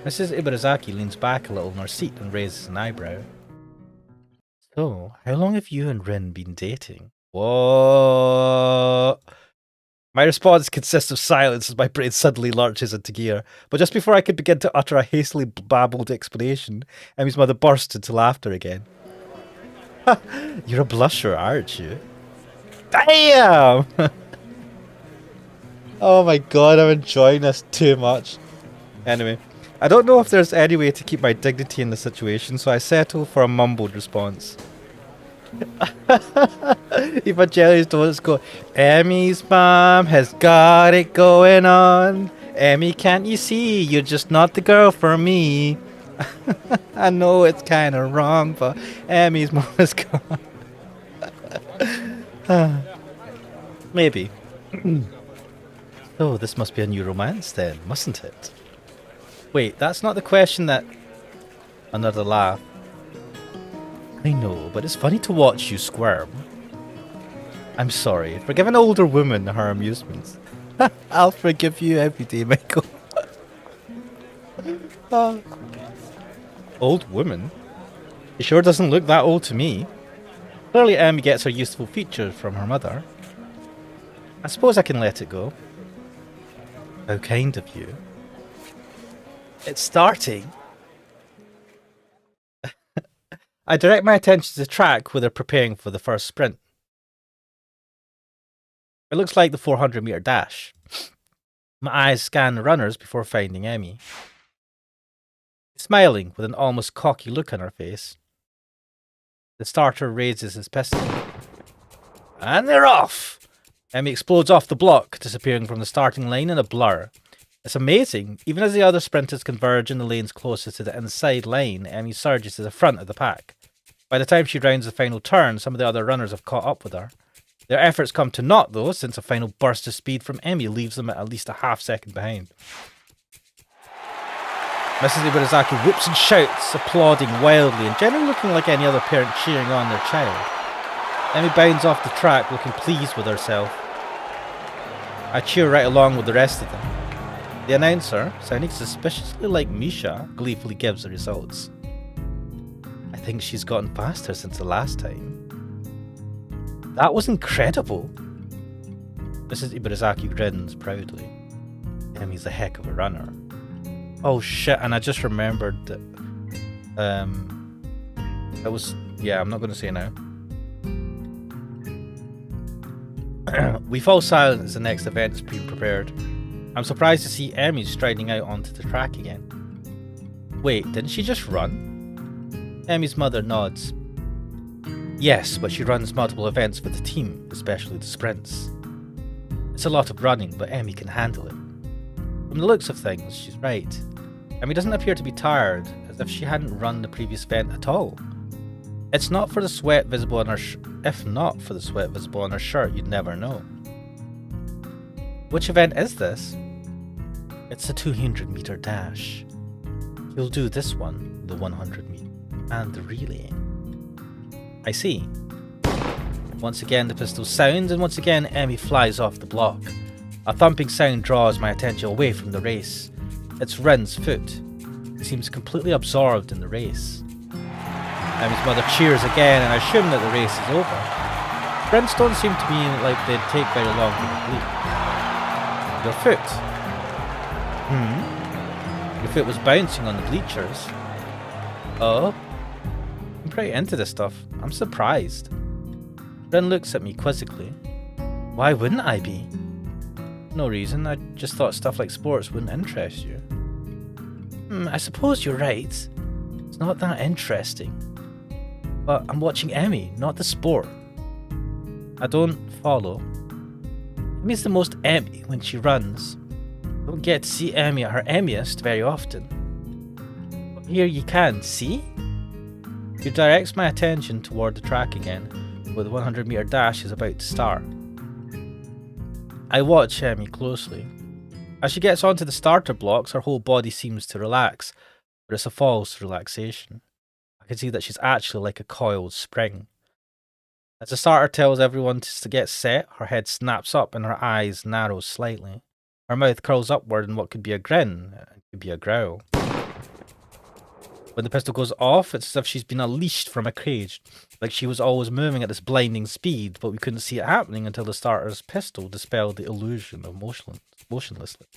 Mrs. Ibarazaki leans back a little in her seat and raises an eyebrow. So, how long have you and Rin been dating? What? My response consists of silence as my brain suddenly lurches into gear. But just before I could begin to utter a hastily babbled explanation, Emmy's mother burst into laughter again. You're a blusher, aren't you? Damn! Oh my god, I'm enjoying this too much. Anyway, I don't know if there's any way to keep my dignity in the situation, so I settle for a mumbled response. Evangeli's donuts go, Emmy's mom has got it going on. Emmy, can't you see? You're just not the girl for me. I know it's kind of wrong, but Emmy's mom is gone. Maybe. Oh, this must be a new romance then, mustn't it? Wait, that's not the question that... Another laugh. I know, but it's funny to watch you squirm. I'm sorry, forgive an older woman her amusements. I'll forgive you every day, Michael. Old woman? She sure doesn't look that old to me. Clearly Emmy gets her useful features from her mother. I suppose I can let it go. How kind of you. It's starting. I direct my attention to the track where they're preparing for the first sprint. It looks like the 400-meter dash. My eyes scan the runners before finding Emmy. Smiling with an almost cocky look on her face. The starter raises his pistol. And they're off! Emmy explodes off the block, disappearing from the starting line in a blur. It's amazing. Even as the other sprinters converge in the lanes closest to the inside line, Emmy surges to the front of the pack. By the time she rounds the final turn, some of the other runners have caught up with her. Their efforts come to naught, though, since a final burst of speed from Emmy leaves them at least a half second behind. Mrs. Ibarazaki whoops and shouts, applauding wildly and generally looking like any other parent cheering on their child. Emmy bounds off the track, looking pleased with herself. I cheer right along with the rest of them. The announcer, sounding suspiciously like Misha, gleefully gives the results. I think she's gotten faster since the last time. That was incredible. Mrs. Ibarazaki grins proudly. Emmy's a heck of a runner. Oh shit, and I just remembered that that was, yeah, I'm not going to say now. We fall silent as the next event is being prepared. I'm surprised to see Emmy striding out onto the track again. Wait, didn't she just run? Emmy's mother nods. Yes, but she runs multiple events for the team, especially the sprints. It's a lot of running, but Emmy can handle it. From the looks of things, she's right. Emmy doesn't appear to be tired, as if she hadn't run the previous event at all. It's not for the sweat visible on her if not for the sweat visible on her shirt, you'd never know. Which event is this? It's the 200-meter dash. You'll do this one, the 100-meter, and the relay. I see. Once again the pistol sounds, and once again Emmy flies off the block. A thumping sound draws my attention away from the race. It's Rin's foot. He seems completely absorbed in the race. Emmy's mother cheers again, and I assume that the race is over. Sprints don't seem to me like they'd take very long to complete. Your foot. Your foot was bouncing on the bleachers. Oh? I'm pretty into this stuff. I'm surprised. Rin looks at me quizzically. Why wouldn't I be? No reason, I just thought stuff like sports wouldn't interest you. I suppose you're right. It's not that interesting. But I'm watching Emmy, not the sport. I don't follow. Emmy's the most Emmy when she runs. I don't get to see Emmy at her Emmyest very often. But here you can, see? She directs my attention toward the track again, where the 100-meter dash is about to start. I watch Emmy closely. As she gets onto the starter blocks, her whole body seems to relax, but it's a false relaxation. I can see that she's actually like a coiled spring. As the starter tells everyone to get set, her head snaps up and her eyes narrow slightly. Her mouth curls upward in what could be a grin, and could be a growl. When the pistol goes off, it's as if she's been unleashed from a cage, like she was always moving at this blinding speed, but we couldn't see it happening until the starter's pistol dispelled the illusion of motionlessness.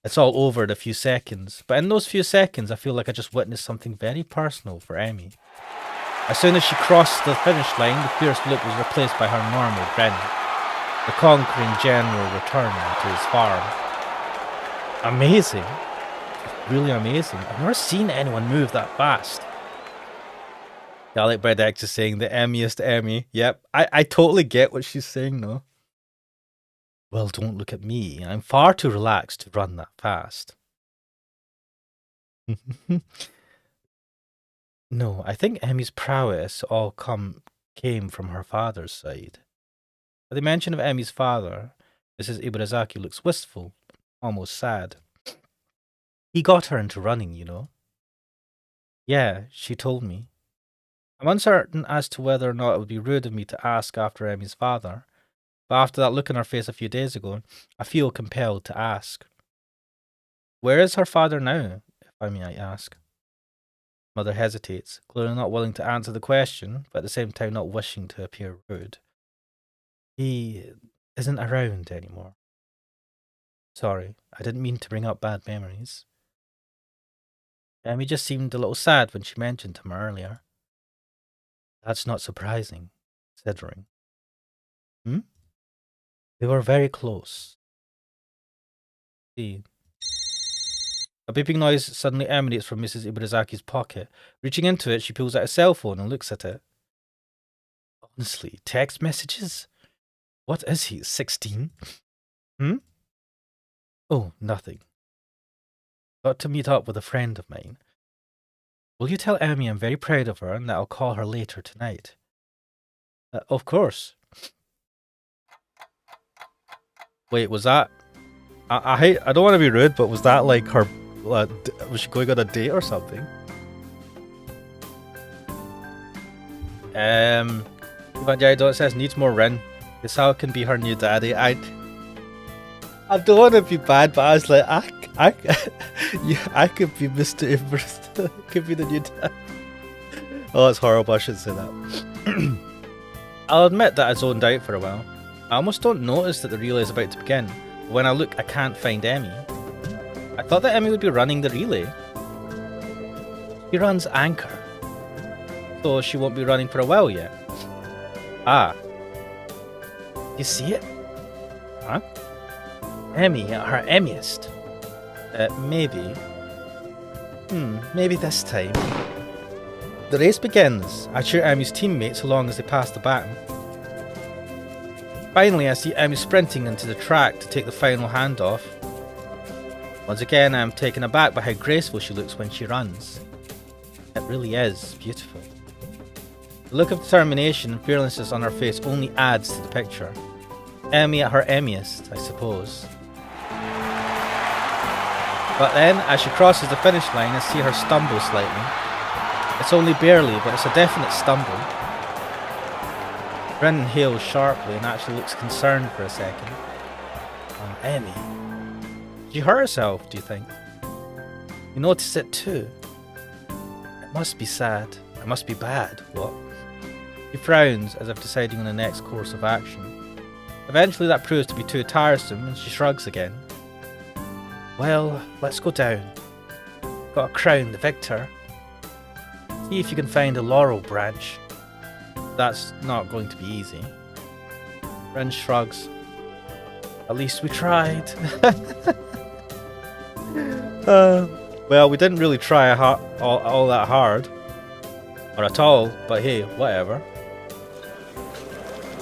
It's all over in a few seconds, but in those few seconds I feel like I just witnessed something very personal for Emmy. As soon as she crossed the finish line, the fierce look was replaced by her normal grin. The conquering general returned to his farm. Amazing. Really amazing. I've never seen anyone move that fast. Garlic Bread X is saying the Emmyest Emmy. Yep, I totally get what she's saying though. Well, don't look at me. I'm far too relaxed to run that fast. No, I think Emmy's prowess all came from her father's side. At the mention of Emmy's father, Mrs. Ibarazaki looks wistful, almost sad. He got her into running, you know. Yeah, she told me. I'm uncertain as to whether or not it would be rude of me to ask after Emmy's father, but after that look on her face a few days ago, I feel compelled to ask. Where is her father now, if I may ask? Mother hesitates, clearly not willing to answer the question, but at the same time not wishing to appear rude. He isn't around anymore. Sorry, I didn't mean to bring up bad memories. Emmy just seemed a little sad when she mentioned him earlier. That's not surprising, considering. They were very close. See. A beeping noise suddenly emanates from Mrs. Ibarazaki's pocket. Reaching into it, she pulls out a cell phone and looks at it. Honestly, text messages? What is he, 16? Oh, nothing. Got to meet up with a friend of mine. Will you tell Emmy I'm very proud of her and that I'll call her later tonight? Of course. Wait, was that... I don't want to be rude, but was that like her... was she going on a date or something? Ivan Jaidon says needs more Rin. Kisao can be her new daddy. I don't want to be bad, but I was like, I could be Mr. Everest. Could be the new dad. Oh, it's horrible. I shouldn't say that. I'll admit that I zoned out for a while. I almost don't notice that the relay is about to begin. But when I look, I can't find Emmy. I thought that Emmy would be running the relay. She runs anchor, so she won't be running for a while yet. Ah. You see it? Huh? Emmy at her Emmyest. Maybe. Maybe this time. The race begins. I cheer Emmy's teammates so long as they pass the baton. Finally, I see Emmy sprinting into the track to take the final handoff. Once again, I am taken aback by how graceful she looks when she runs. It really is beautiful. The look of determination and fearlessness on her face only adds to the picture. Emmy at her Emmyest, I suppose. But then, as she crosses the finish line, I see her stumble slightly. It's only barely, but it's a definite stumble. Ren inhales sharply and actually looks concerned for a second. Emmy. Did she hurt herself, do you think? You notice it too. It must be sad. It must be bad. What? She frowns as if deciding on the next course of action. Eventually that proves to be too tiresome and she shrugs again. Well, let's go down. Gotta crown the victor. See if you can find a laurel branch. That's not going to be easy. Ren shrugs. At least we tried. Well, we didn't really try all that hard. Or at all, but hey, whatever.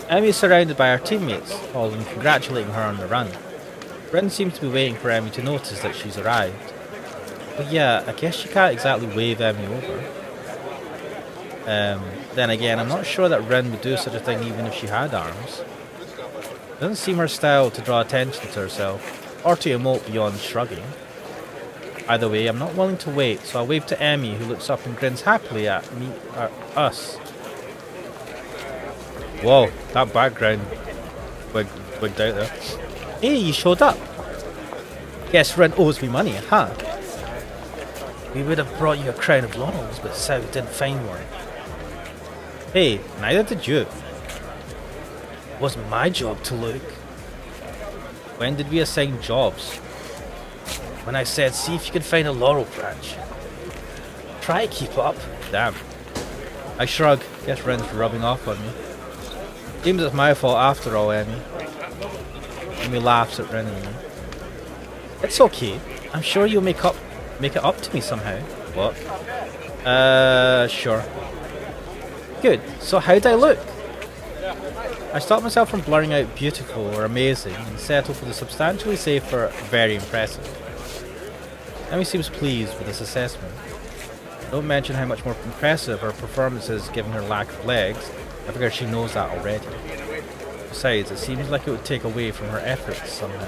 Emmy is surrounded by her teammates, all of them congratulating her on the run. Ren seems to be waiting for Emmy to notice that she's arrived. But yeah, I guess she can't exactly wave Emmy over. Then again, I'm not sure that Ren would do such a thing even if she had arms. It doesn't seem her style to draw attention to herself, or to emote beyond shrugging. Either way, I'm not willing to wait, so I wave to Emmy, who looks up and grins happily at me, us. Whoa, that background wigged out there. Hey, you showed up. Guess Ren owes me money, huh? We would have brought you a crown of laurels, but Sao didn't find one. Hey, neither did you. It wasn't my job to look. When did we assign jobs? When I said, see if you can find a laurel branch. Try to keep up. Damn. I shrug. Guess Ren's rubbing off on me. Seems it's my fault after all, Emmy. Emmy laughs at Ren and me. It's okay. I'm sure you'll make it up to me somehow. What? Sure. Good. So how'd I look? I stopped myself from blurring out beautiful or amazing and settled for the substantially safer very impressive. Emmy seems pleased with this assessment. Don't mention how much more impressive her performance is given her lack of legs. I figure she knows that already. Besides, it seems like it would take away from her efforts somehow.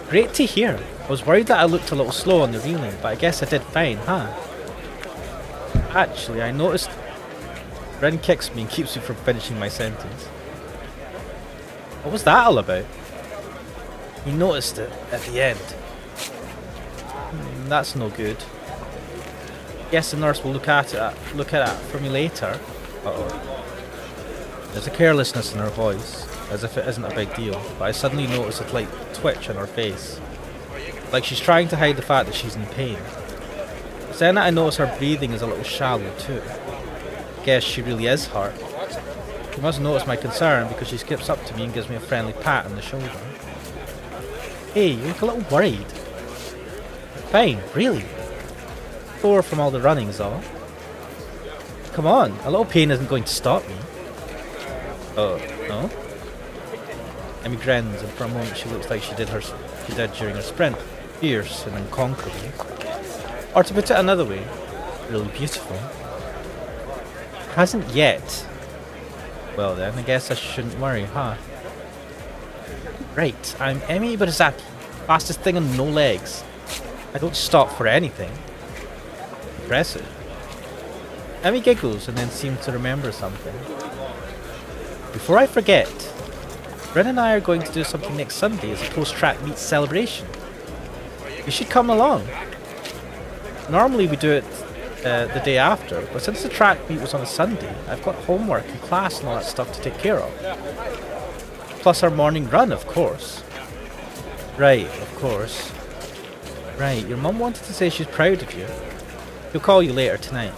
Great to hear. I was worried that I looked a little slow on the reeling, but I guess I did fine, huh? Actually, I noticed... Ren kicks me and keeps me from finishing my sentence. What was that all about? You noticed it at the end. That's no good. Guess the nurse will look at it for me later. Uh-oh. There's a carelessness in her voice, as if it isn't a big deal, but I suddenly notice a slight twitch on her face. Like she's trying to hide the fact that she's in pain. It's then that I notice her breathing is a little shallow too. Guess she really is hurt. She must notice my concern because she skips up to me and gives me a friendly pat on the shoulder. Hey, you look a little worried. Fine, really? Sore from all the running is all. Come on, a little pain isn't going to stop me. Oh, no? Emmy grins and for a moment she looks like she did during her sprint. Fierce and unconquerable. Or to put it another way, really beautiful. Hasn't yet. Well then, I guess I shouldn't worry, huh? Right, I'm Emmy Ibarazaki, fastest thing on no legs. I don't stop for anything. Impressive. Emmy giggles and then seems to remember something. Before I forget, Ren and I are going to do something next Sunday as a post-track meet celebration. You should come along. Normally we do it the day after, but since the track meet was on a Sunday, I've got homework and class and all that stuff to take care of. Plus our morning run, of course. Right, of course. Right, your mum wanted to say she's proud of you. She'll call you later tonight.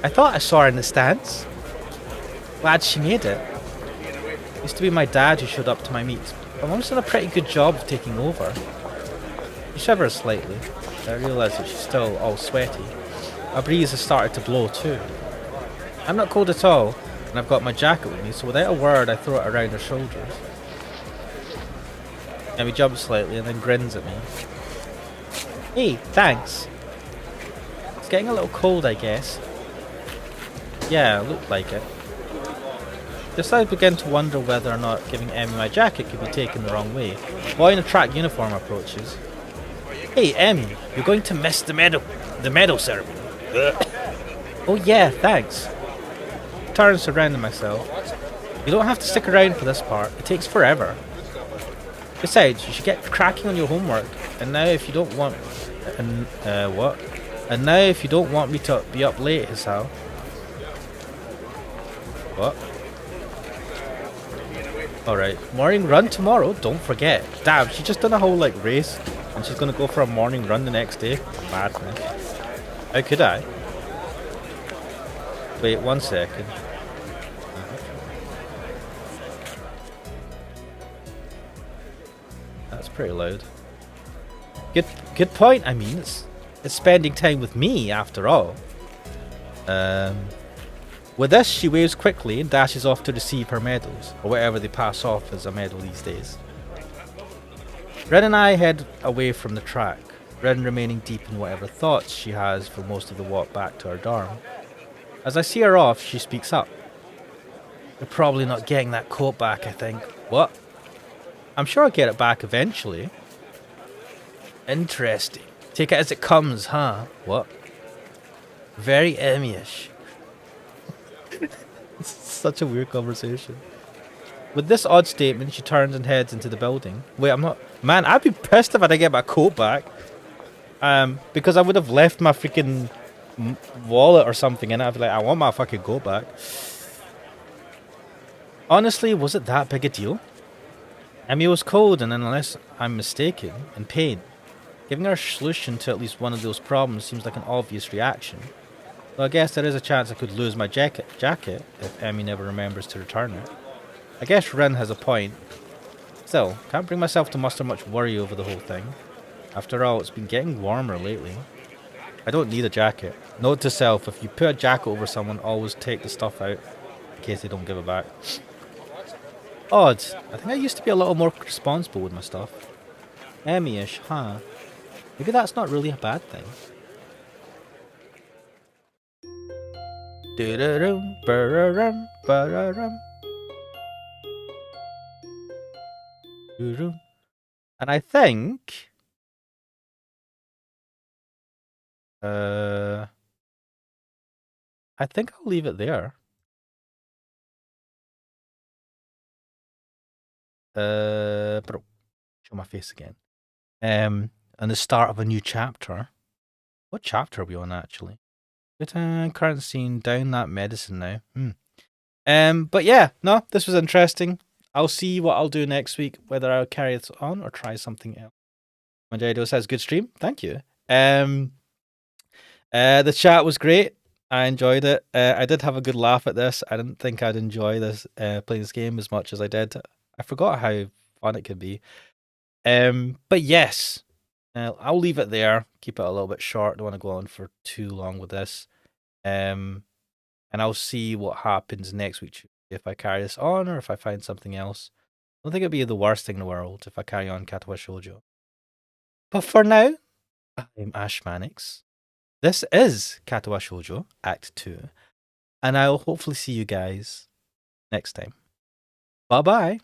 I thought I saw her in the stands. Glad she made it. It used to be my dad who showed up to my meets, but Mum's done a pretty good job of taking over. She shivers slightly. I realise that she's still all sweaty. A breeze has started to blow too. I'm not cold at all, and I've got my jacket with me, so without a word I throw it around her shoulders. Emmy jumps slightly and then grins at me. Hey, thanks. It's getting a little cold, I guess. Yeah, looked like it. Just I begin to wonder whether or not giving Emmy my jacket could be taken the wrong way. Boy in a track uniform approaches. Hey, Emmy, you're going to miss the medal ceremony. Oh yeah, thanks. Turns around to myself. You don't have to stick around for this part. It takes forever. Besides, you should get cracking on your homework. And now if you don't want... what? And now if you don't want me to be up late, Hisao. What? Alright, morning run tomorrow, don't forget. Damn, she just done a whole like race. And she's gonna go for a morning run the next day. Madness. How could I? Wait 1 second. That's pretty loud. Good point. I mean, it's spending time with me after all. With this, she waves quickly and dashes off to receive her medals, or whatever they pass off as a medal these days. Ren and I head away from the track, Ren remaining deep in whatever thoughts she has for most of the walk back to her dorm. As I see her off, she speaks up. You're probably not getting that coat back, I think. What? I'm sure I'll get it back eventually. Interesting. Take it as it comes, huh? What? Very Emmy-ish. It's such a weird conversation. With this odd statement, she turns and heads into the building. Wait, I'm not... Man, I'd be pissed if I didn't get my coat back. Because I would have left my freaking wallet or something in it. I'd be like, I want my fucking coat back. Honestly, was it that big a deal? Emmy was cold and, unless I'm mistaken, in pain. Giving her a solution to at least one of those problems seems like an obvious reaction. Though I guess there is a chance I could lose my jacket if Emmy never remembers to return it. I guess Rin has a point. Still, can't bring myself to muster much worry over the whole thing. After all, it's been getting warmer lately. I don't need a jacket. Note to self, if you put a jacket over someone, always take the stuff out in case they don't give it back. Odd. I think I used to be a little more responsible with my stuff. Emmy-ish, huh? Maybe that's not really a bad thing. And I think I'll leave it there. Bro, show my face again. And the start of a new chapter. What chapter are we on actually? Current scene, down that medicine now. But yeah, no, this was interesting. I'll see what I'll do next week, whether I'll carry it on or try something else. Manjado says, good stream. Thank you. The chat was great. I enjoyed it. I did have a good laugh at this. I didn't think I'd enjoy this playing this game as much as I did. I forgot how fun it could be. But yes, I'll leave it there. Keep it a little bit short. Don't want to go on for too long with this. And I'll see what happens next week if I carry this on or if I find something else. I don't think it'd be the worst thing in the world if I carry on Katawa Shoujo. But for now, I'm Ash Mannix. This is Katawa Shoujo Act 2. And I'll hopefully see you guys next time. Bye-bye.